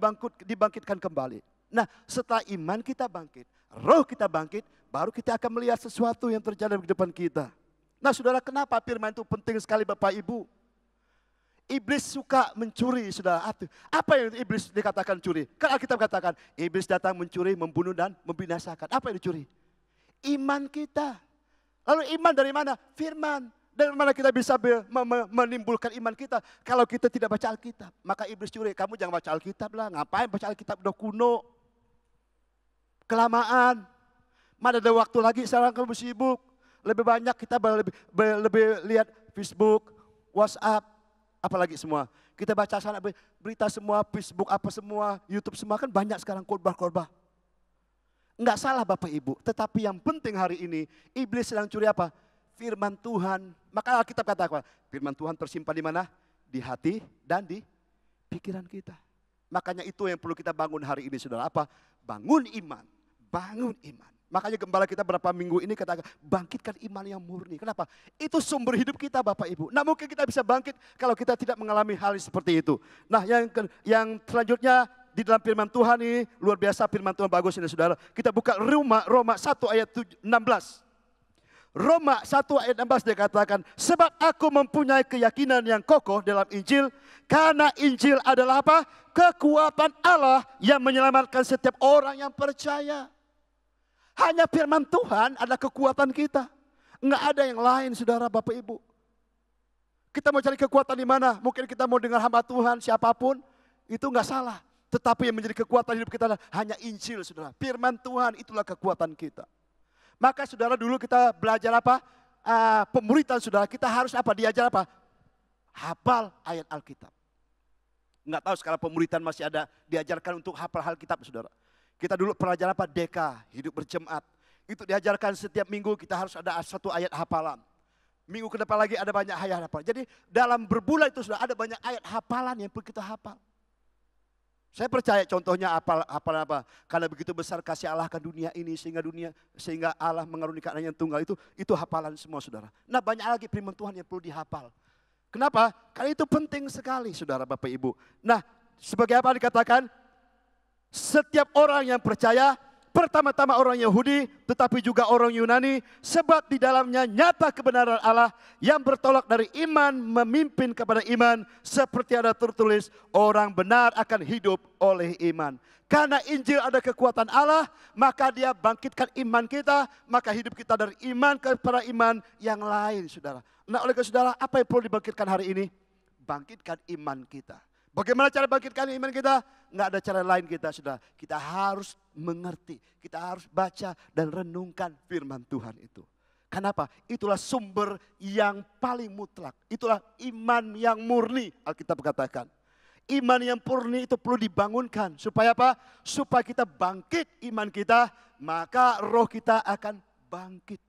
dibangkitkan kembali. Nah, setelah iman kita bangkit, roh kita bangkit, baru kita akan melihat sesuatu yang terjadi di depan kita. Nah saudara, kenapa firman itu penting sekali Bapak Ibu? Iblis suka mencuri, saudara. Apa yang iblis dikatakan curi? Kan Alkitab katakan, iblis datang mencuri, membunuh dan membinasakan. Apa yang dicuri? Iman kita. Lalu iman dari mana? Firman. Dari mana kita bisa menimbulkan iman kita? Kalau kita tidak baca Alkitab. Maka iblis curi, kamu jangan baca Alkitab lah. Ngapain baca Alkitab, udah kuno. Kelamaan. Mana ada waktu lagi, sekarang kamu sibuk. Lebih banyak kita lebih lihat Facebook, WhatsApp, apalagi semua. Kita baca sana berita semua, Facebook apa semua, YouTube semua, kan banyak sekarang khotbah-khotbah. Enggak salah Bapak Ibu, tetapi yang penting hari ini, iblis sedang curi apa? Firman Tuhan. Maka Alkitab katakan, firman Tuhan tersimpan di mana? Di hati dan di pikiran kita. Makanya itu yang perlu kita bangun hari ini saudara. Apa? Bangun iman. Bangun iman. Makanya gembala kita berapa minggu ini katakan, bangkitkan iman yang murni. Kenapa? Itu sumber hidup kita Bapak Ibu. Nah mungkin kita bisa bangkit kalau kita tidak mengalami hal seperti itu. Nah yang selanjutnya di dalam firman Tuhan ini, luar biasa firman Tuhan bagus ini saudara. Kita buka Roma 1 ayat 16. Roma 1 ayat 16 dikatakan, sebab aku mempunyai keyakinan yang kokoh dalam Injil, karena Injil adalah apa? Kekuatan Allah yang menyelamatkan setiap orang yang percaya. Hanya firman Tuhan adalah kekuatan kita. Enggak ada yang lain saudara Bapak Ibu. Kita mau cari kekuatan di mana? Mungkin kita mau dengar hamba Tuhan siapapun, itu enggak salah. Tetapi yang menjadi kekuatan hidup kita adalah hanya Injil saudara. Firman Tuhan itulah kekuatan kita. Maka saudara dulu kita belajar apa? Pemuritan saudara, kita harus apa? Diajar apa? Hafal ayat Alkitab. Enggak tahu sekarang pemuritan masih ada diajarkan untuk hafal Alkitab saudara. Kita dulu pelajaran apa? Deka, hidup berjemaat. Itu diajarkan setiap minggu kita harus ada satu ayat hafalan. Minggu ke depan lagi ada banyak ayat hafalan. Jadi dalam berbulan itu sudah ada banyak ayat hafalan yang perlu kita hafal. Saya percaya contohnya hafalan apa? Karena begitu besar kasih Allah ke dunia ini sehingga Allah mengaruniakan anaknya yang tunggal itu hafalan semua saudara. Nah banyak lagi firman Tuhan yang perlu dihafal. Kenapa? Karena itu penting sekali saudara Bapak Ibu. Nah sebagai apa dikatakan? Setiap orang yang percaya, pertama-tama orang Yahudi, tetapi juga orang Yunani, sebab di dalamnya nyata kebenaran Allah yang bertolak dari iman memimpin kepada iman, seperti ada tertulis, orang benar akan hidup oleh iman. Karena Injil ada kekuatan Allah, maka dia bangkitkan iman kita, maka hidup kita dari iman kepada iman yang lain, saudara. Nah oleh karena saudara, apa yang perlu dibangkitkan hari ini? Bangkitkan iman kita. Bagaimana cara bangkitkan iman kita? Nggak ada cara lain kita sudah. Kita harus mengerti, kita harus baca dan renungkan firman Tuhan itu. Kenapa? Itulah sumber yang paling mutlak. Itulah iman yang murni, Alkitab katakan. Iman yang murni itu perlu dibangunkan. Supaya apa? Supaya kita bangkit iman kita, maka roh kita akan bangkit.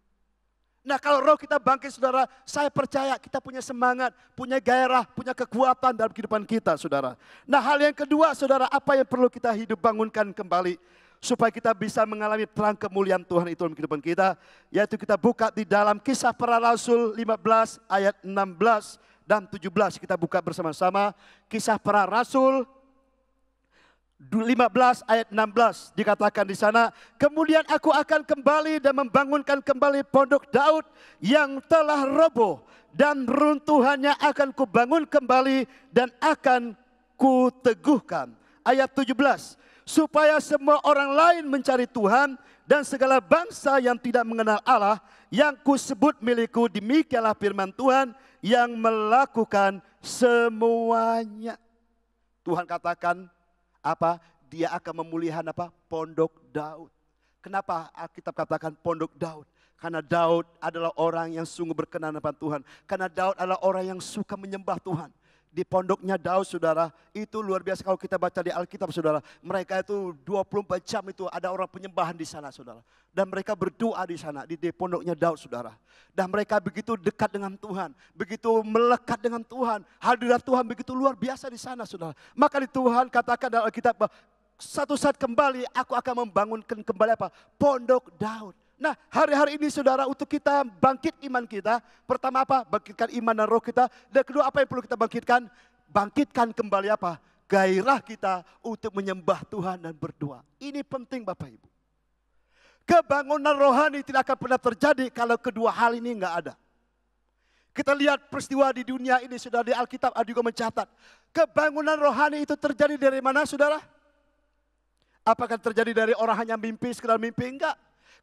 Nah kalau roh kita bangkit saudara, saya percaya kita punya semangat, punya gairah, punya kekuatan dalam kehidupan kita saudara. Nah hal yang kedua saudara, apa yang perlu kita hidup bangunkan kembali supaya kita bisa mengalami terang kemuliaan Tuhan itu dalam kehidupan kita. Yaitu kita buka di dalam Kisah Para Rasul 15 ayat 16 dan 17. Kita buka bersama-sama Kisah Para Rasul 15 ayat 16 dikatakan di sana, kemudian aku akan kembali dan membangunkan kembali pondok Daud yang telah roboh dan runtuhannya akan kubangun kembali dan akan kuteguhkan. Ayat 17, supaya semua orang lain mencari Tuhan dan segala bangsa yang tidak mengenal Allah yang kusebut milikku, demikianlah firman Tuhan yang melakukan semuanya. Tuhan katakan apa? Dia akan memulihkan apa? Pondok Daud. Kenapa Alkitab katakan pondok Daud? Karena Daud adalah orang yang sungguh berkenan dengan Tuhan. Karena Daud adalah orang yang suka menyembah Tuhan. Di pondoknya Daud, saudara, itu luar biasa kalau kita baca di Alkitab, saudara. Mereka itu 24 jam itu ada orang penyembahan di sana, saudara. Dan mereka berdoa di sana, di pondoknya Daud, saudara. Dan mereka begitu dekat dengan Tuhan, begitu melekat dengan Tuhan. Hadirat Tuhan begitu luar biasa di sana, saudara. Maka di Tuhan katakan dalam Alkitab, satu saat kembali aku akan membangunkan kembali apa? Pondok Daud. Nah, hari-hari ini saudara, untuk kita bangkit iman kita, pertama apa? Bangkitkan iman dan roh kita. Dan kedua, apa yang perlu kita bangkitkan? Bangkitkan kembali apa? Gairah kita untuk menyembah Tuhan dan berdoa. Ini penting Bapak Ibu. Kebangunan rohani tidak akan pernah terjadi kalau kedua hal ini enggak ada. Kita lihat peristiwa di dunia ini, sudah di Alkitab juga mencatat. Kebangunan rohani itu terjadi dari mana, saudara? Apakah terjadi dari orang hanya mimpi, sekedar mimpi? Enggak.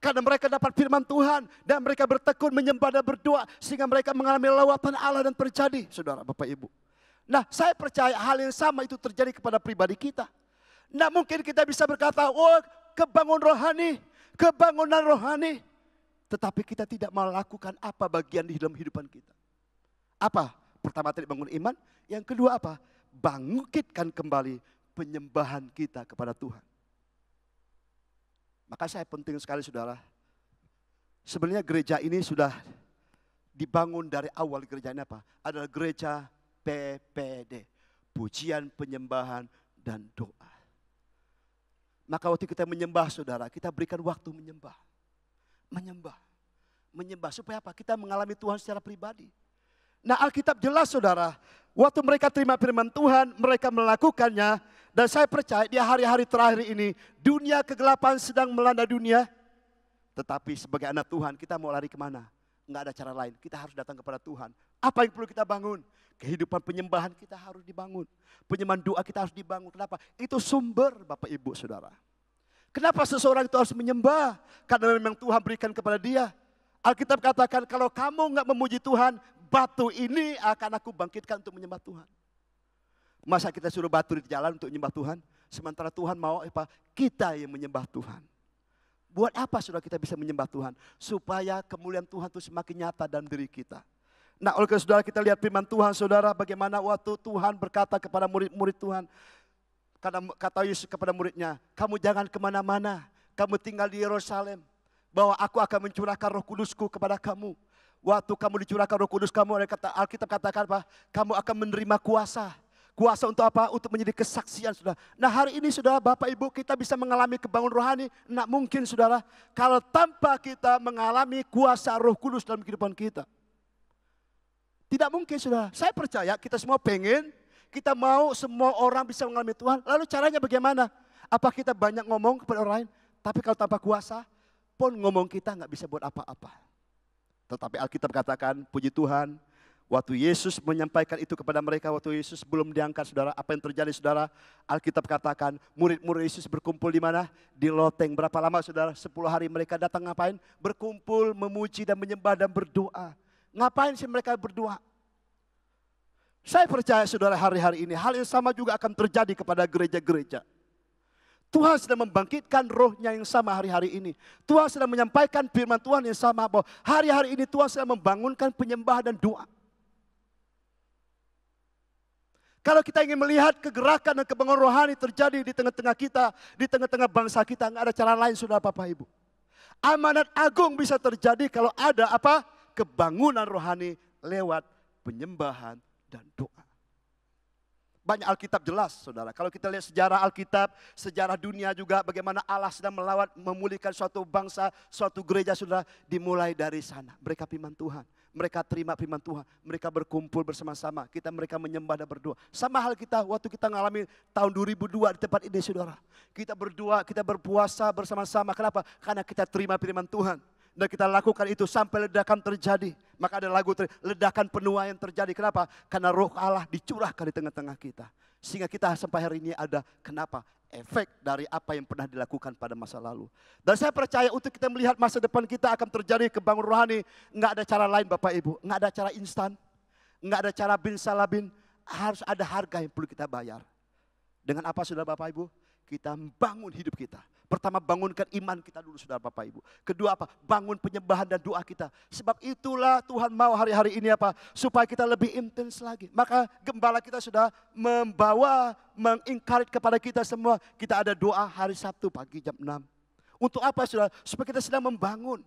Karena mereka dapat firman Tuhan dan mereka bertekun menyembah dan berdoa sehingga mereka mengalami lawatan Allah dan terjadi, saudara, Bapak Ibu. Nah, saya percaya hal yang sama itu terjadi kepada pribadi kita. Nah, mungkin kita bisa berkata, oh kebangunan rohani. Tetapi kita tidak melakukan apa bagian di dalam kehidupan kita. Apa? Pertama tadi bangun iman, yang kedua apa? Bangkitkan kembali penyembahan kita kepada Tuhan. Maka saya penting sekali saudara, sebenarnya gereja ini sudah dibangun dari awal. Gereja ini apa? Adalah gereja PPD, pujian, penyembahan, dan doa. Maka waktu kita menyembah saudara, kita berikan waktu menyembah. Menyembah supaya apa? Kita mengalami Tuhan secara pribadi. Nah, Alkitab jelas saudara, waktu mereka terima firman Tuhan, mereka melakukannya. Dan saya percaya di hari-hari terakhir ini, dunia kegelapan sedang melanda dunia. Tetapi sebagai anak Tuhan, kita mau lari kemana? Enggak ada cara lain, kita harus datang kepada Tuhan. Apa yang perlu kita bangun? Kehidupan penyembahan kita harus dibangun. Penyembahan doa kita harus dibangun. Kenapa? Itu sumber Bapak Ibu Saudara. Kenapa seseorang itu harus menyembah? Karena memang Tuhan berikan kepada dia. Alkitab katakan, kalau kamu enggak memuji Tuhan, batu ini akan aku bangkitkan untuk menyembah Tuhan. Masa kita suruh batu di jalan untuk menyembah Tuhan? Sementara Tuhan mau apa? Kita yang menyembah Tuhan. Buat apa saudara kita bisa menyembah Tuhan? Supaya kemuliaan Tuhan itu semakin nyata dalam diri kita. Nah, oleh karena saudara kita lihat firman Tuhan saudara, bagaimana waktu Tuhan berkata kepada murid-murid Tuhan. Kata Yesus kepada muridnya, kamu jangan kemana-mana, kamu tinggal di Yerusalem. Bahwa aku akan mencurahkan Roh Kudusku kepada kamu. Waktu kamu dicurahkan Roh Kudus kamu, Alkitab katakan apa? Kamu akan menerima kuasa. Kuasa untuk apa? Untuk menjadi kesaksian saudara. Nah, hari ini saudara, Bapak Ibu, kita bisa mengalami kebangunan rohani. Nah, mungkin saudara, kalau tanpa kita mengalami kuasa Roh Kudus dalam kehidupan kita. Tidak mungkin saudara. Saya percaya kita semua pengen, kita mau semua orang bisa mengalami Tuhan. Lalu caranya bagaimana? Apa kita banyak ngomong kepada orang lain? Tapi kalau tanpa kuasa, pun ngomong kita nggak bisa buat apa-apa. Tetapi Alkitab katakan, puji Tuhan, waktu Yesus menyampaikan itu kepada mereka, waktu Yesus belum diangkat saudara, apa yang terjadi saudara? Alkitab katakan, murid-murid Yesus berkumpul di mana? Di loteng. Berapa lama saudara? 10 hari mereka datang ngapain? Berkumpul, memuji dan menyembah dan berdoa. Ngapain sih mereka berdoa? Saya percaya saudara, hari-hari ini hal yang sama juga akan terjadi kepada gereja-gereja. Tuhan sedang membangkitkan rohnya yang sama hari-hari ini. Tuhan sedang menyampaikan firman Tuhan yang sama, bahwa hari-hari ini Tuhan sedang membangunkan penyembahan dan doa. Kalau kita ingin melihat kegerakan dan kebangunan rohani terjadi di tengah-tengah kita, di tengah-tengah bangsa kita, nggak ada cara lain saudara Bapak Ibu. Amanat agung bisa terjadi kalau ada apa? Kebangunan rohani lewat penyembahan dan doa. Banyak Alkitab jelas saudara. Kalau kita lihat sejarah Alkitab, sejarah dunia juga bagaimana Allah sedang melawat, memulihkan suatu bangsa, suatu gereja saudara. Dimulai dari sana. Mereka firman Tuhan. Mereka terima firman Tuhan. Mereka berkumpul bersama-sama. Mereka menyembah dan berdoa. Sama hal kita waktu kita mengalami tahun 2002 di tempat ini saudara. Kita berdoa, kita berpuasa bersama-sama. Kenapa? Karena kita terima firman Tuhan. Dan kita lakukan itu sampai ledakan terjadi. Maka ada lagu ledakan penuaian yang terjadi. Kenapa? Karena roh Allah dicurahkan di tengah-tengah kita. Sehingga kita sampai hari ini ada, kenapa? Efek dari apa yang pernah dilakukan pada masa lalu. Dan saya percaya untuk kita melihat masa depan kita akan terjadi kebangunan rohani. Enggak ada cara lain Bapak Ibu. Enggak ada cara instan. Enggak ada cara bin salabin. Harus ada harga yang perlu kita bayar. Dengan apa saudara Bapak Ibu? Kita bangun hidup kita. Pertama, bangunkan iman kita dulu, saudara Bapak Ibu. Kedua apa? Bangun penyembahan dan doa kita. Sebab itulah Tuhan mau hari-hari ini apa? Supaya kita lebih intens lagi. Maka gembala kita sudah membawa, mengingkarit kepada kita semua. Kita ada doa hari Sabtu pagi jam 6. Untuk apa, saudara? Supaya kita sedang membangun.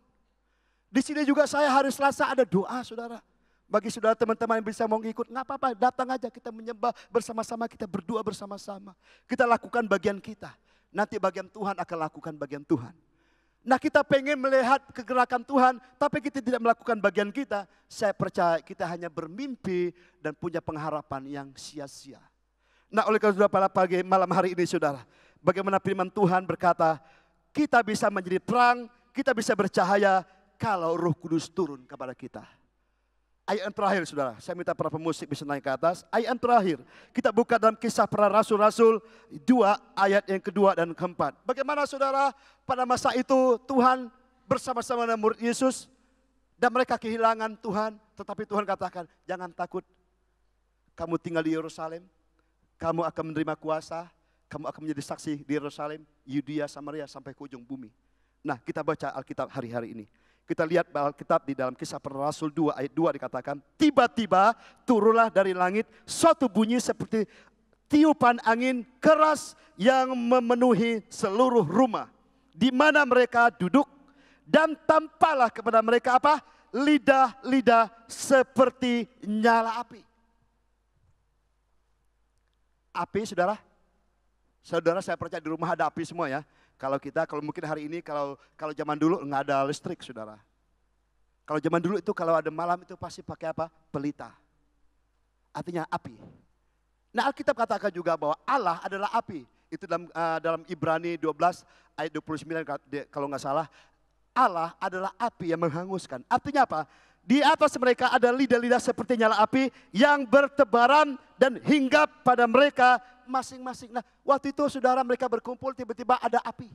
Di sini juga saya hari Selasa ada doa, saudara. Bagi saudara teman-teman yang bisa mau ngikut, nggak apa-apa, datang aja kita menyembah bersama-sama, kita berdoa bersama-sama. Kita lakukan bagian kita. Nanti bagian Tuhan akan lakukan bagian Tuhan. Nah, kita pengen melihat kegerakan Tuhan, tapi kita tidak melakukan bagian kita. Saya percaya kita hanya bermimpi dan punya pengharapan yang sia-sia. Nah, oleh karena pada pagi malam hari ini, saudara, bagaimana firman Tuhan berkata, kita bisa menjadi terang, kita bisa bercahaya kalau Roh Kudus turun kepada kita. Ayat yang terakhir, saudara, saya minta para pemusik bisa naik ke atas. Ayat yang terakhir, kita buka dalam Kisah Para Rasul-Rasul 2 ayat yang kedua dan keempat. Bagaimana, saudara, pada masa itu Tuhan bersama-sama dengan murid Yesus dan mereka kehilangan Tuhan, tetapi Tuhan katakan, jangan takut, kamu tinggal di Yerusalem, kamu akan menerima kuasa, kamu akan menjadi saksi di Yerusalem, Yudea, Samaria sampai ke ujung bumi. Nah, kita baca Alkitab hari-hari ini. Kita lihat Alkitab di dalam Kisah Para Rasul 2 ayat 2 dikatakan, tiba-tiba turunlah dari langit suatu bunyi seperti tiupan angin keras yang memenuhi seluruh rumah di mana mereka duduk, dan tampaklah kepada mereka apa? Lidah-lidah seperti nyala api. Api, saudara? Saudara, saya percaya di rumah ada api semua ya. Kalau mungkin hari ini, kalau zaman dulu nggak ada listrik, saudara. Kalau zaman dulu itu kalau ada malam itu pasti pakai apa? Pelita. Artinya api. Nah, Alkitab katakan juga bahwa Allah adalah api. Itu dalam Ibrani 12 ayat 29 kalau nggak salah. Allah adalah api yang menghanguskan. Artinya apa? Di atas mereka ada lidah-lidah seperti nyala api yang bertebaran dan hinggap pada mereka masing-masing. Nah, waktu itu saudara mereka berkumpul, tiba-tiba ada api.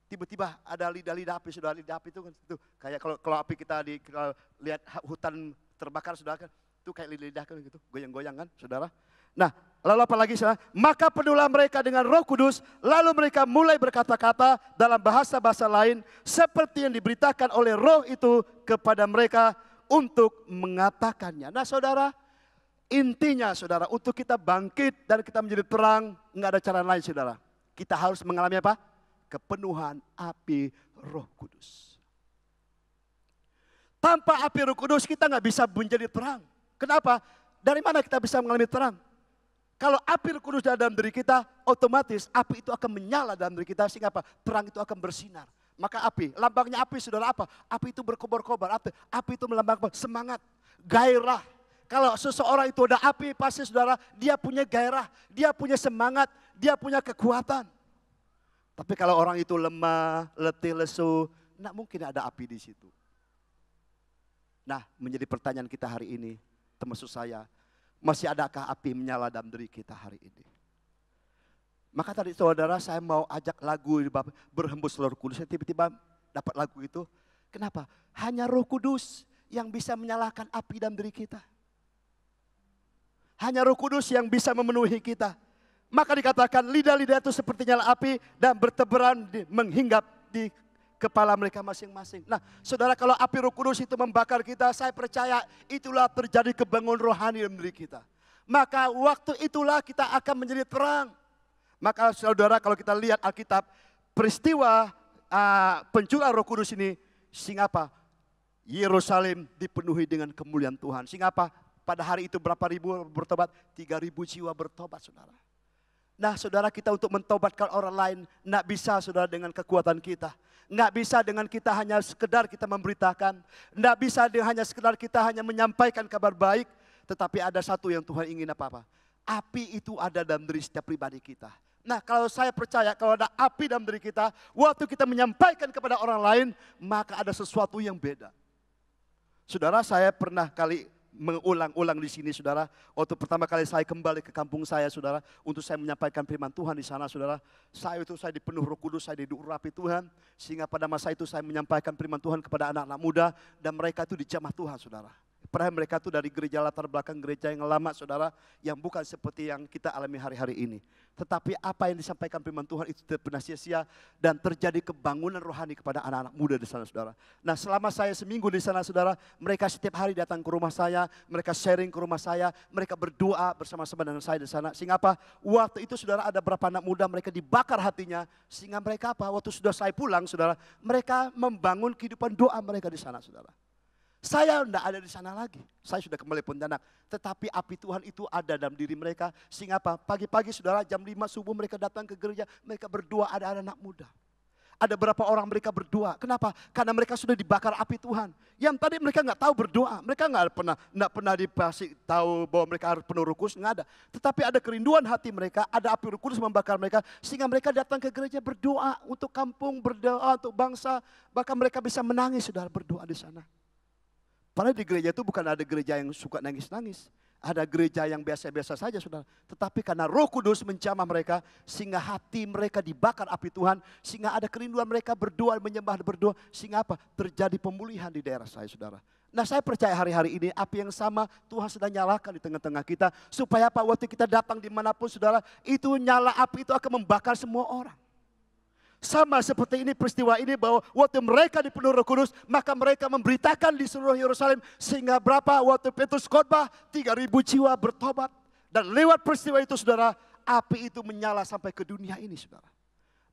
Tiba-tiba ada lidah-lidah api, saudara. Lidah api itu kan itu kayak kalau api kita kalau lihat hutan terbakar, saudara kan itu kayak lidah kan gitu, goyang-goyang kan, saudara. Nah, lalu apa lagi, saudara? Maka penuhlah mereka dengan Roh Kudus, lalu mereka mulai berkata-kata dalam bahasa-bahasa lain seperti yang diberitakan oleh Roh itu kepada mereka untuk mengatakannya. Nah, saudara, intinya, saudara, untuk kita bangkit dan kita menjadi terang, nggak ada cara lain, saudara. Kita harus mengalami apa? Kepenuhan api Roh Kudus. Tanpa api Roh Kudus kita nggak bisa menjadi terang. Kenapa? Dari mana kita bisa mengalami terang? Kalau api Roh Kudus dalam diri kita, otomatis api itu akan menyala dalam diri kita sehingga apa? Terang itu akan bersinar. Maka api, lambangnya api, saudara, apa? Api itu berkobar-kobar. Api itu melambangkan semangat, gairah. Kalau seseorang itu ada api, pasti, saudara, dia punya gairah, dia punya semangat, dia punya kekuatan. Tapi kalau orang itu lemah, letih, lesu, tidak mungkin ada api di situ. Nah, menjadi pertanyaan kita hari ini, termasuk saya, masih adakah api menyala dalam diri kita hari ini? Maka tadi, saudara, saya mau ajak lagu berhembus Roh Kudus. Saya tiba-tiba dapat lagu itu. Kenapa? Hanya Roh Kudus yang bisa menyalakan api dalam diri kita. Hanya Roh Kudus yang bisa memenuhi kita. Maka dikatakan lidah-lidah itu seperti nyala api dan bertebaran menghinggap di kepala mereka masing-masing. Nah, saudara, kalau api Roh Kudus itu membakar kita, saya percaya itulah terjadi kebangun rohani dalam diri kita. Maka waktu itulah kita akan menjadi terang. Maka saudara, kalau kita lihat Alkitab, peristiwa pencurahan Roh Kudus ini, sehingga apa? Yerusalem dipenuhi dengan kemuliaan Tuhan. Sehingga apa? Pada hari itu berapa ribu bertobat? 3.000 jiwa bertobat, saudara. Nah, saudara, kita untuk mentobatkan orang lain, nggak bisa, saudara, dengan kekuatan kita. Nggak bisa dengan kita hanya sekedar kita memberitakan. Nggak bisa hanya sekedar kita hanya menyampaikan kabar baik. Tetapi ada satu yang Tuhan ingin apa-apa. Api itu ada dalam diri setiap pribadi kita. Nah, kalau saya percaya kalau ada api dalam diri kita, waktu kita menyampaikan kepada orang lain, maka ada sesuatu yang beda. Saudara, saya pernah kali mengulang-ulang di sini, saudara. Waktu pertama kali saya kembali ke kampung saya, saudara, untuk saya menyampaikan firman Tuhan di sana, saudara. Saya dipenuh Roh Kudus, saya diurapi Tuhan, sehingga pada masa itu saya menyampaikan firman Tuhan kepada anak-anak muda dan mereka itu dijamah Tuhan, saudara. Padahal mereka itu dari gereja latar belakang gereja yang lama saudara, yang bukan seperti yang kita alami hari-hari ini. Tetapi apa yang disampaikan firman Tuhan itu tidak pernah sia-sia dan terjadi kebangunan rohani kepada anak-anak muda di sana saudara. Nah selama saya seminggu di sana saudara, mereka setiap hari datang ke rumah saya, mereka sharing ke rumah saya, mereka berdoa bersama-sama dengan saya di sana. Sehingga apa? Waktu itu saudara ada beberapa anak muda mereka dibakar hatinya, sehingga mereka apa? Waktu sudah saya pulang saudara, mereka membangun kehidupan doa mereka di sana saudara. Saya tidak ada di sana lagi. Saya sudah kembali Pontianak. Tetapi api Tuhan itu ada dalam diri mereka. Sehingga apa? Pagi-pagi saudara jam 5 subuh mereka datang ke gereja. Mereka berdoa, ada anak muda. Ada berapa orang mereka berdoa. Kenapa? Karena mereka sudah dibakar api Tuhan. Yang tadi mereka nggak tahu berdoa. Mereka nggak pernah dikasih tahu bahwa mereka harus penuh Roh Kudus. Nggak ada. Tetapi ada kerinduan hati mereka. Ada api Roh Kudus membakar mereka. Sehingga mereka datang ke gereja berdoa untuk kampung, berdoa untuk bangsa. Bahkan mereka bisa menangis saudara berdoa di sana. Padahal di gereja itu bukan ada gereja yang suka nangis-nangis. Ada gereja yang biasa-biasa saja saudara. Tetapi karena Roh Kudus menjamah mereka, sehingga hati mereka dibakar api Tuhan. Sehingga ada kerinduan mereka berdoa, menyembah, berdoa. Sehingga apa? Terjadi pemulihan di daerah saya saudara. Nah saya percaya hari-hari ini api yang sama Tuhan sedang nyalakan di tengah-tengah kita. Supaya apa? Waktu kita datang dimanapun saudara, itu nyala api itu akan membakar semua orang. Sama seperti ini peristiwa ini bahwa waktu mereka dipenuhi Roh Kudus, maka mereka memberitakan di seluruh Yerusalem sehingga berapa waktu Petrus khotbah 3.000 jiwa bertobat. Dan lewat peristiwa itu saudara, api itu menyala sampai ke dunia ini saudara.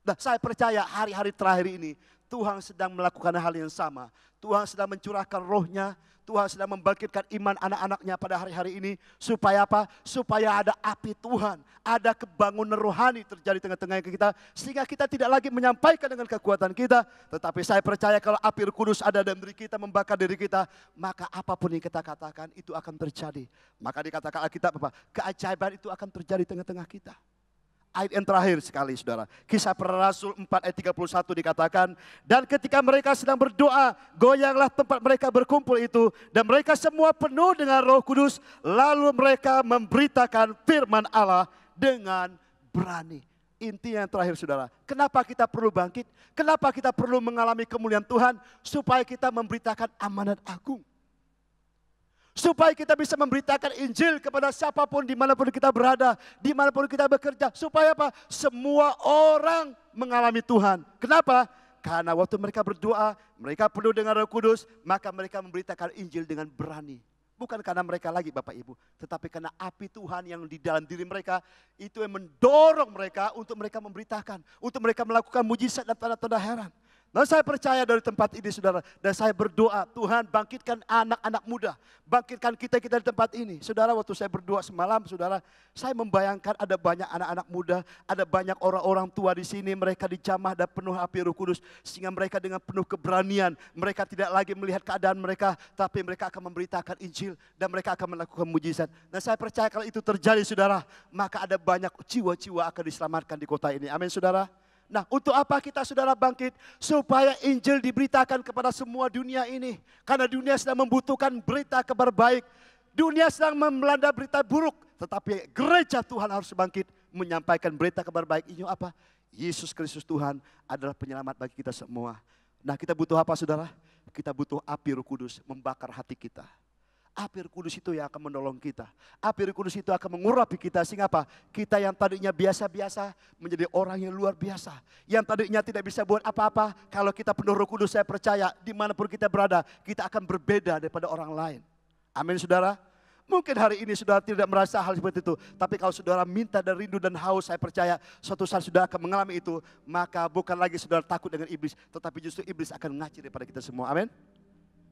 Nah saya percaya hari-hari terakhir ini Tuhan sedang melakukan hal yang sama. Tuhan sedang mencurahkan rohnya. Tuhan sedang membangkitkan iman anak-anaknya pada hari-hari ini. Supaya apa? Supaya ada api Tuhan. Ada kebangunan rohani terjadi tengah-tengah kita. Sehingga kita tidak lagi menyampaikan dengan kekuatan kita. Tetapi saya percaya kalau api Roh Kudus ada dalam diri kita, membakar diri kita. Maka apapun yang kita katakan itu akan terjadi. Maka dikatakan Alkitab apa? Keajaiban itu akan terjadi tengah-tengah kita. Ayat yang terakhir sekali saudara. Kisah Para Rasul 4 ayat 31 dikatakan. Dan ketika mereka sedang berdoa, goyanglah tempat mereka berkumpul itu. Dan mereka semua penuh dengan Roh Kudus. Lalu mereka memberitakan firman Allah dengan berani. Intinya yang terakhir saudara. Kenapa kita perlu bangkit? Kenapa kita perlu mengalami kemuliaan Tuhan? Supaya kita memberitakan amanat agung. Supaya kita bisa memberitakan Injil kepada siapapun, dimanapun kita berada, dimanapun kita bekerja. Supaya apa? Semua orang mengalami Tuhan. Kenapa? Karena waktu mereka berdoa, mereka penuh dengan Roh Kudus, maka mereka memberitakan Injil dengan berani. Bukan karena mereka lagi Bapak Ibu, tetapi karena api Tuhan yang di dalam diri mereka, itu yang mendorong mereka untuk mereka memberitakan, untuk mereka melakukan mujizat dan tanda-tanda heran. Dan saya percaya dari tempat ini saudara, dan saya berdoa Tuhan bangkitkan anak-anak muda, bangkitkan kita-kita di tempat ini. Saudara waktu saya berdoa semalam saudara, saya membayangkan ada banyak anak-anak muda, ada banyak orang-orang tua di sini, mereka dijamah dan penuh api Roh Kudus. Sehingga mereka dengan penuh keberanian, mereka tidak lagi melihat keadaan mereka, tapi mereka akan memberitakan Injil dan mereka akan melakukan mujizat. Dan saya percaya kalau itu terjadi saudara, maka ada banyak jiwa-jiwa akan diselamatkan di kota ini. Amin saudara. Nah untuk apa kita saudara bangkit? Supaya Injil diberitakan kepada semua dunia ini. Karena dunia sedang membutuhkan berita kabar baik. Dunia sedang melanda berita buruk. Tetapi gereja Tuhan harus bangkit menyampaikan berita kabar baik. Ini apa? Yesus Kristus Tuhan adalah penyelamat bagi kita semua. Nah kita butuh apa saudara? Kita butuh api Roh Kudus membakar hati kita. Api Roh Kudus itu yang akan menolong kita. Api Roh Kudus itu akan mengurapi kita. Sehingga apa? Kita yang tadinya biasa-biasa menjadi orang yang luar biasa. Yang tadinya tidak bisa buat apa-apa. Kalau kita penuh Roh Kudus saya percaya dimanapun kita berada. Kita akan berbeda daripada orang lain. Amin saudara. Mungkin hari ini saudara tidak merasa hal seperti itu. Tapi kalau saudara minta dan rindu dan haus, saya percaya suatu saat saudara akan mengalami itu. Maka bukan lagi saudara takut dengan iblis. Tetapi justru iblis akan mengaci daripada kita semua. Amin.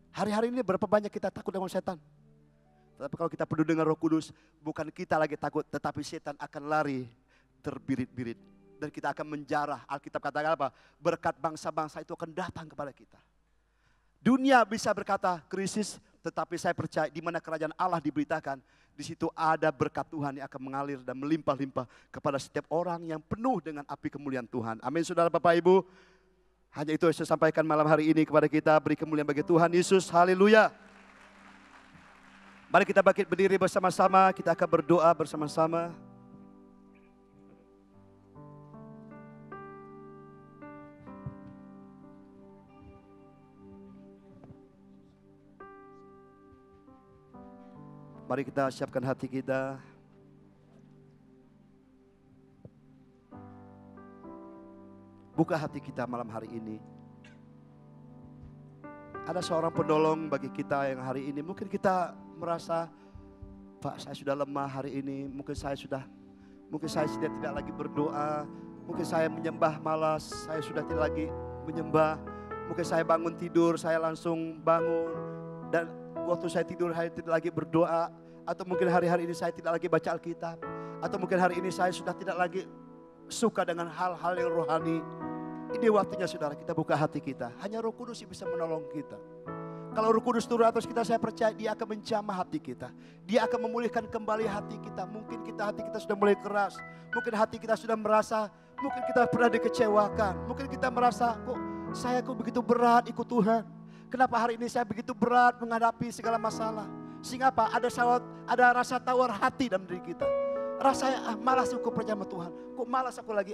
Hari-hari ini berapa banyak kita takut dengan setan. Tetapi kalau kita penuh dengan Roh Kudus, bukan kita lagi takut, tetapi setan akan lari terbirit-birit. Dan kita akan menjarah. Alkitab katakan apa? Berkat bangsa-bangsa itu akan datang kepada kita. Dunia bisa berkata krisis, tetapi saya percaya di mana kerajaan Allah diberitakan, di situ ada berkat Tuhan yang akan mengalir dan melimpah-limpah kepada setiap orang yang penuh dengan api kemuliaan Tuhan. Amin saudara Bapak Ibu. Hanya itu yang saya sampaikan malam hari ini kepada kita. Beri kemuliaan bagi Tuhan Yesus. Haleluya. Mari kita bangkit berdiri bersama-sama. Kita akan berdoa bersama-sama. Mari kita siapkan hati kita. Buka hati kita malam hari ini. Ada seorang penolong bagi kita yang hari ini. Mungkin kita merasa, Pak, saya sudah lemah hari ini. Mungkin saya sudah tidak lagi berdoa. Mungkin saya menyembah malas. Saya sudah tidak lagi menyembah. Mungkin saya bangun tidur, saya langsung bangun. Dan waktu saya tidur, saya tidak lagi berdoa. Atau mungkin hari-hari ini saya tidak lagi baca Alkitab. Atau mungkin hari ini saya sudah tidak lagi suka dengan hal-hal yang rohani. Ini waktunya saudara, kita buka hati kita. Hanya Roh Kudus yang bisa menolong kita. Kalau Roh Kudus turun atas kita, saya percaya Dia akan menjamah hati kita. Dia akan memulihkan kembali hati kita. Mungkin hati kita sudah mulai keras. Mungkin hati kita sudah merasa, mungkin kita pernah dikecewakan. Mungkin kita merasa, saya begitu berat ikut Tuhan. Kenapa hari ini saya begitu berat menghadapi segala masalah. Sehingga apa? Ada rasa tawar hati dalam diri kita. Rasanya, malas aku percaya sama Tuhan. Kok malas aku lagi?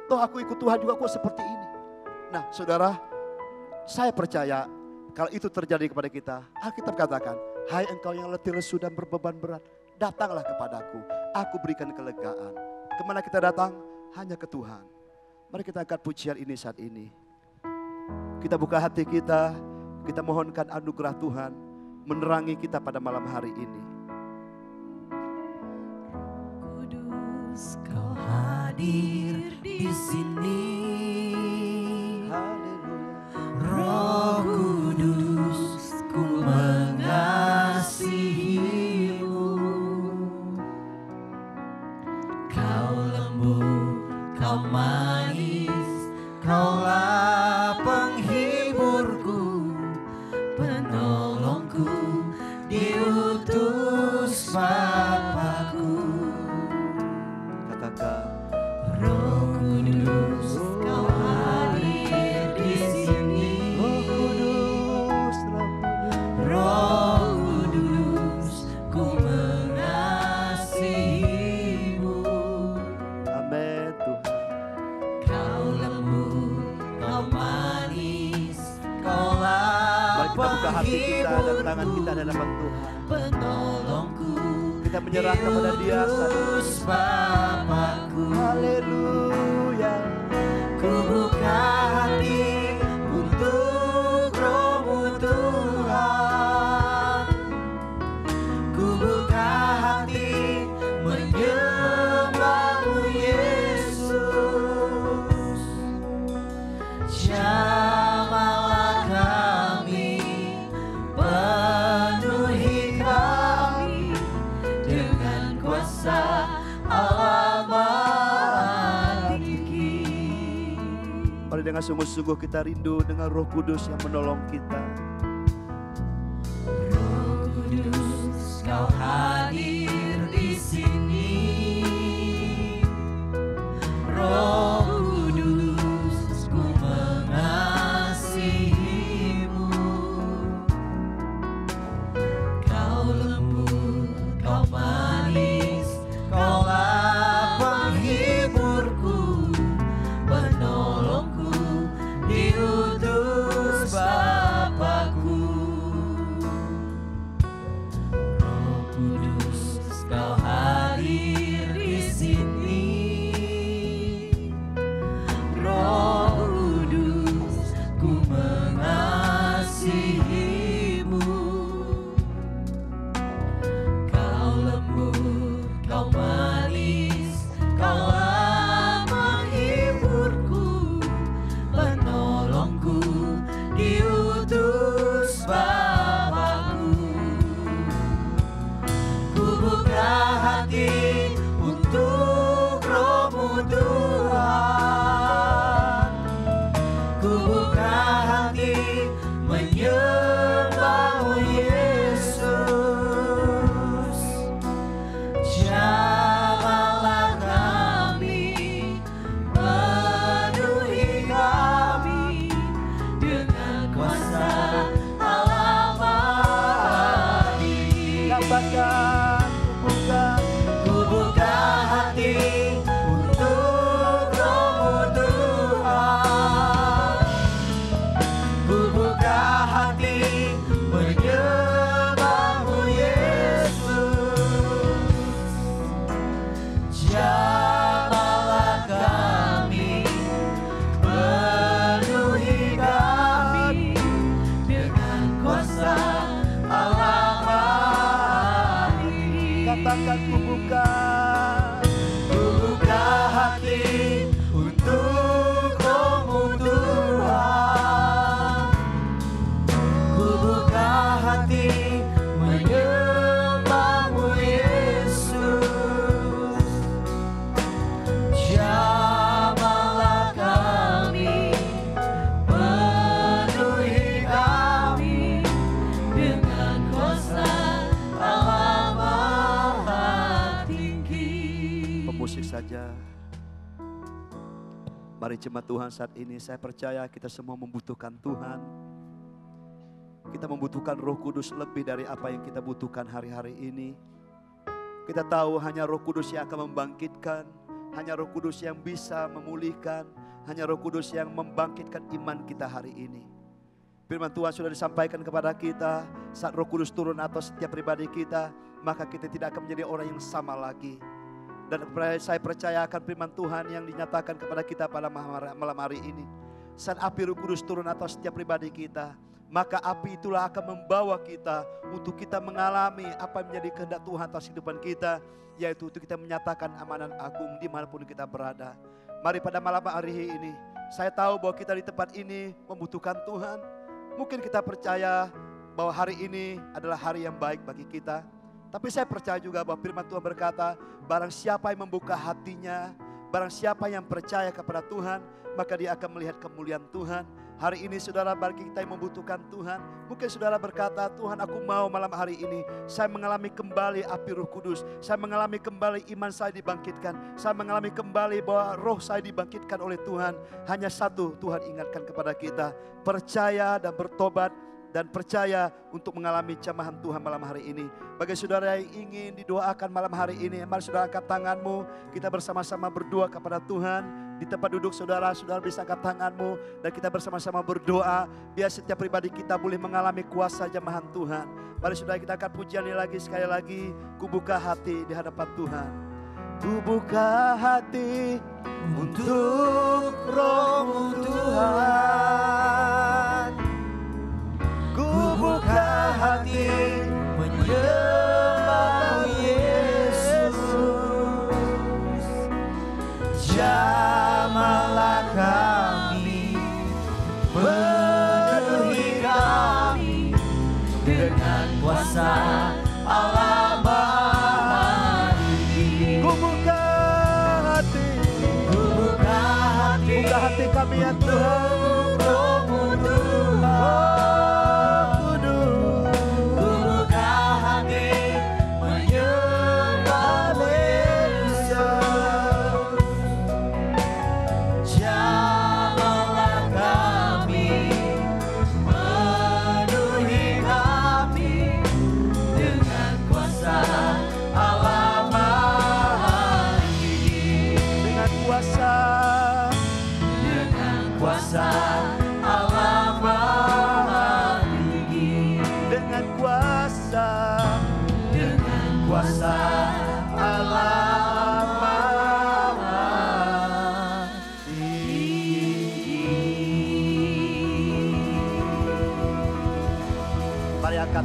Toh aku ikut Tuhan juga kok seperti ini. Nah saudara, saya percaya kalau itu terjadi kepada kita, Alkitab katakan, hai engkau yang letih lesu dan berbeban berat, datanglah kepadaku, aku berikan kelegaan. Kemana kita datang? Hanya ke Tuhan. Mari kita angkat pujian ini saat ini. Kita buka hati kita, kita mohonkan anugerah Tuhan menerangi kita pada malam hari ini. Kudus, Kau hadir di sini. Roh Kudus, ku mengasihimu. Kau lembut, Kau manis, Kaulah penghiburku, penolongku, diutus Bapa-Ku. Katakan, Roh Kudus, Kau hadir di sini. Roh Kudus, ku mengasihimu. amin Tuhan. Kau lembut, Kau manis, Kaulah Mari kita buka hati kita dan tangan kita di hadapan Tuhan. penolongku, Kita menyerah kepada Dia saat ini. diutus Bapa-Ku. Haleluya. Ku buka hati untuk Roh-Mu Tuhan. Ku buka hati menyembah-Mu Yesus. Jamahlah kami, penuhi kami dengan kuasa Allah Mahatiki. Mari dengan sungguh-sungguh kita rindu dengan Roh Kudus yang menolong kita. Roh Kudus, Kau hadir di sini. Roh Kudus, ku mengasihimu. Kau lembut, Kau manis, Kaulah penghiburku, penolongku, diutus Bapa-Ku. Roh Kudus, Kau hadir musik saja. Mari jemaat Tuhan saat ini, saya percaya kita semua membutuhkan Tuhan. Kita membutuhkan Roh Kudus lebih dari apa yang kita butuhkan hari-hari ini. Kita tahu hanya Roh Kudus yang akan membangkitkan, hanya Roh Kudus yang bisa memulihkan, hanya Roh Kudus yang membangkitkan iman kita hari ini. Firman Tuhan sudah disampaikan kepada kita, saat Roh Kudus turun atas setiap pribadi kita, maka kita tidak akan menjadi orang yang sama lagi. Dan saya percaya akan firman Tuhan yang dinyatakan kepada kita pada malam hari ini. Saat api Roh Kudus turun atas setiap pribadi kita, maka api itulah akan membawa kita untuk kita mengalami apa yang menjadi kehendak Tuhan atas kehidupan kita, yaitu untuk kita menyatakan amanan agung dimanapun kita berada. Mari pada malam hari ini, saya tahu bahwa kita di tempat ini membutuhkan Tuhan. Mungkin kita percaya bahwa hari ini adalah hari yang baik bagi kita. Tapi saya percaya juga bahwa firman Tuhan berkata, barang siapa yang membuka hatinya, barang siapa yang percaya kepada Tuhan, maka dia akan melihat kemuliaan Tuhan. Hari ini saudara, bagi kita yang membutuhkan Tuhan, mungkin saudara berkata, Tuhan aku mau malam hari ini, saya mengalami kembali api Roh Kudus, saya mengalami kembali iman saya dibangkitkan, saya mengalami kembali bahwa roh saya dibangkitkan oleh Tuhan. Hanya satu Tuhan ingatkan kepada kita, percaya dan bertobat, dan percaya untuk mengalami jamahan Tuhan malam hari ini. Bagi saudara yang ingin didoakan malam hari ini, mari saudara angkat tanganmu, kita bersama-sama berdoa kepada Tuhan. Di tempat duduk saudara, saudara bisa angkat tanganmu dan kita bersama-sama berdoa, biar setiap pribadi kita boleh mengalami kuasa jamahan Tuhan. Mari saudara kita akan pujian ini lagi, sekali lagi, ku buka hati di hadapan Tuhan. Ku buka hati untuk Roh-Mu Tuhan. Ku buka hati menyembah Yesus. Jamahlah kami, penuhi kami dengan kuasa Allah Maha Tinggi. Ku buka hati, buka hati kami ya Tuhan. Roh-Mu Tuhan.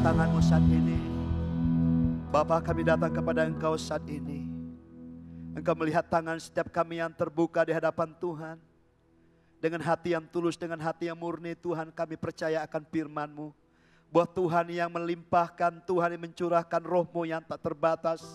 Tanganmu saat ini. Bapa, kami datang kepada Engkau saat ini. Engkau melihat tangan setiap kami yang terbuka di hadapan Tuhan. Dengan hati yang tulus, dengan hati yang murni, Tuhan kami percaya akan firman-Mu. Bahwa Tuhan yang melimpahkan, Tuhan yang mencurahkan Roh-Mu yang tak terbatas.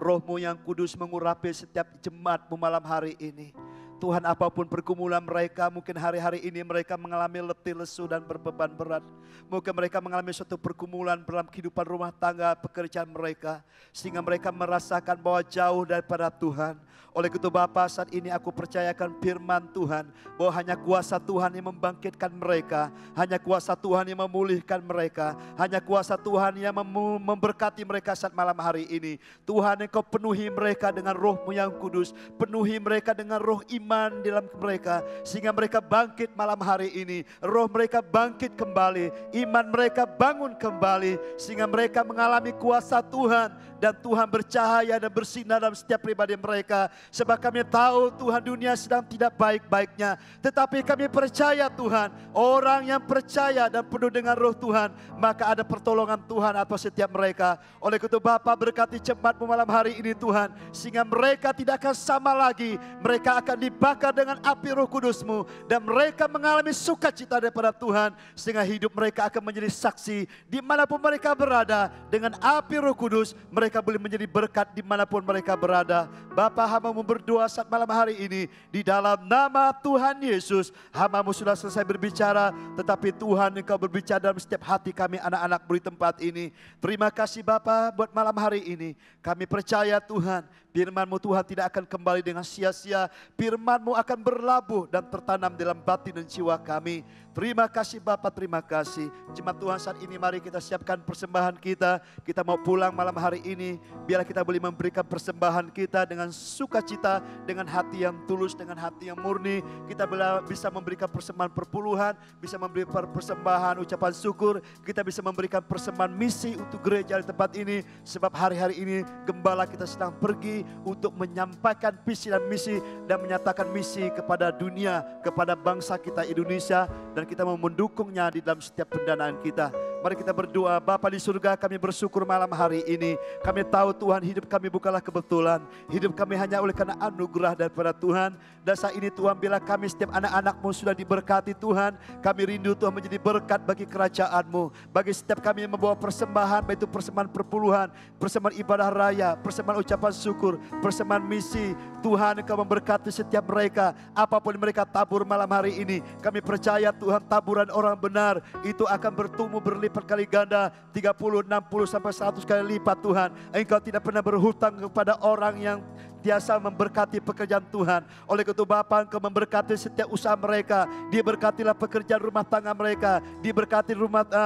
Roh-Mu yang kudus mengurapi setiap jemaat-Mu malam hari ini. Tuhan, apapun pergumulan mereka, mungkin hari-hari ini mereka mengalami letih, lesu dan berbeban berat. Mungkin mereka mengalami suatu pergumulan dalam kehidupan rumah tangga, pekerjaan mereka. Sehingga mereka merasakan bahwa jauh daripada Tuhan. Oleh itu Bapa, saat ini aku percayakan firman Tuhan. Bahwa hanya kuasa Tuhan yang membangkitkan mereka. Hanya kuasa Tuhan yang memulihkan mereka. Hanya kuasa Tuhan yang memberkati mereka saat malam hari ini. Tuhan, Engkau penuhi mereka dengan Roh-Mu yang kudus. Penuhi mereka dengan roh iman di dalam mereka, sehingga mereka bangkit malam hari ini. Roh mereka bangkit kembali, iman mereka bangun kembali, sehingga mereka mengalami kuasa Tuhan, dan Tuhan bercahaya dan bersinar dalam setiap pribadi mereka. Sebab kami tahu Tuhan, dunia sedang tidak baik-baiknya, tetapi kami percaya Tuhan, orang yang percaya dan penuh dengan Roh Tuhan, maka ada pertolongan Tuhan atas setiap mereka. Oleh itu Bapa, berkati jemaat-Mu malam hari ini Tuhan, sehingga mereka tidak akan sama lagi. Mereka akan dibakar dengan api Roh Kudus-Mu, dan mereka mengalami sukacita daripada Tuhan, sehingga hidup mereka akan menjadi saksi dimanapun mereka berada. Dengan api Roh Kudus mereka boleh menjadi berkat dimanapun mereka berada. Bapa, hamba-Mu berdoa saat malam hari ini di dalam nama Tuhan Yesus. Hamba-Mu sudah selesai berbicara, tetapi Tuhan Engkau berbicara dalam setiap hati kami anak-anak di tempat ini. Terima kasih Bapa buat malam hari ini. Kami percaya Tuhan, Firman-Mu Tuhan tidak akan kembali dengan sia-sia. Firman-Mu akan berlabuh dan tertanam dalam batin dan jiwa kami. Terima kasih Bapa, terima kasih. Jemaat Tuhan, saat ini mari kita siapkan persembahan kita. Kita mau pulang malam hari ini. Biarlah kita boleh memberikan persembahan kita dengan sukacita, dengan hati yang tulus, dengan hati yang murni. Kita bisa memberikan persembahan perpuluhan, bisa memberikan persembahan ucapan syukur. Kita bisa memberikan persembahan misi untuk gereja di tempat ini. Sebab hari-hari ini gembala kita sedang pergi untuk menyampaikan visi dan misi dan menyatakan misi kepada dunia, kepada bangsa kita Indonesia, dan kita mau mendukungnya di dalam setiap pendanaan kita. Mari kita berdoa. Bapa di surga, kami bersyukur malam hari ini. Kami tahu Tuhan, hidup kami bukanlah kebetulan. Hidup kami hanya oleh karena anugerah daripada Tuhan. Dan saat ini Tuhan, bila kami setiap anak-anak-Mu sudah diberkati Tuhan, kami rindu Tuhan menjadi berkat bagi kerajaan-Mu. Bagi setiap kami yang membawa persembahan, baik itu persembahan perpuluhan, persembahan ibadah raya, persembahan ucapan syukur, persembahan misi. Tuhan, Engkau memberkati setiap mereka. Apapun mereka tabur malam hari ini, kami percaya Tuhan, taburan orang benar itu akan bertumbuh berlipat kali ganda, 30, 60 sampai 100 kali lipat Tuhan. Engkau tidak pernah berhutang kepada orang yang biasa memberkati pekerjaan Tuhan. Oleh itu Bapa, Engkau memberkati setiap usaha mereka. Diberkatilah pekerjaan rumah tangga mereka. Diberkati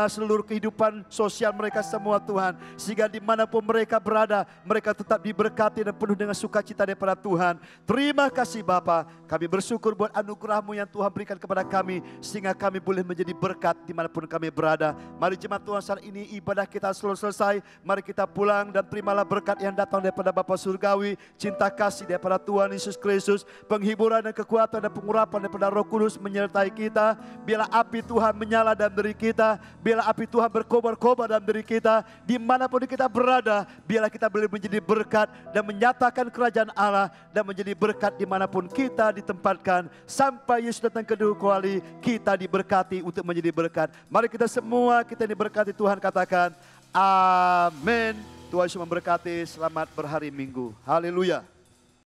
seluruh kehidupan sosial mereka semua Tuhan. Sehingga dimanapun mereka berada, mereka tetap diberkati dan penuh dengan sukacita daripada Tuhan. Terima kasih Bapa. Kami bersyukur buat anugerah-Mu yang Tuhan berikan kepada kami. Sehingga kami boleh menjadi berkat dimanapun kami berada. Mari jemaat Tuhan, saat ini ibadah kita selesai. Mari kita pulang dan terimalah berkat yang datang daripada Bapa Surgawi. Cinta kasih daripada Tuhan Yesus Kristus, penghiburan dan kekuatan dan pengurapan daripada Roh Kudus menyertai kita. Biarlah api Tuhan menyala dalam diri kita, biarlah api Tuhan berkobar-kobar dalam diri kita. Dimanapun kita berada, biarlah kita boleh menjadi berkat dan menyatakan kerajaan Allah, dan menjadi berkat dimanapun kita ditempatkan. Sampai Yesus datang kedua kali, kita diberkati untuk menjadi berkat. Mari kita semua, kita diberkati Tuhan, katakan amin. Tuhan Yesus memberkati. Selamat berhari Minggu. Haleluya.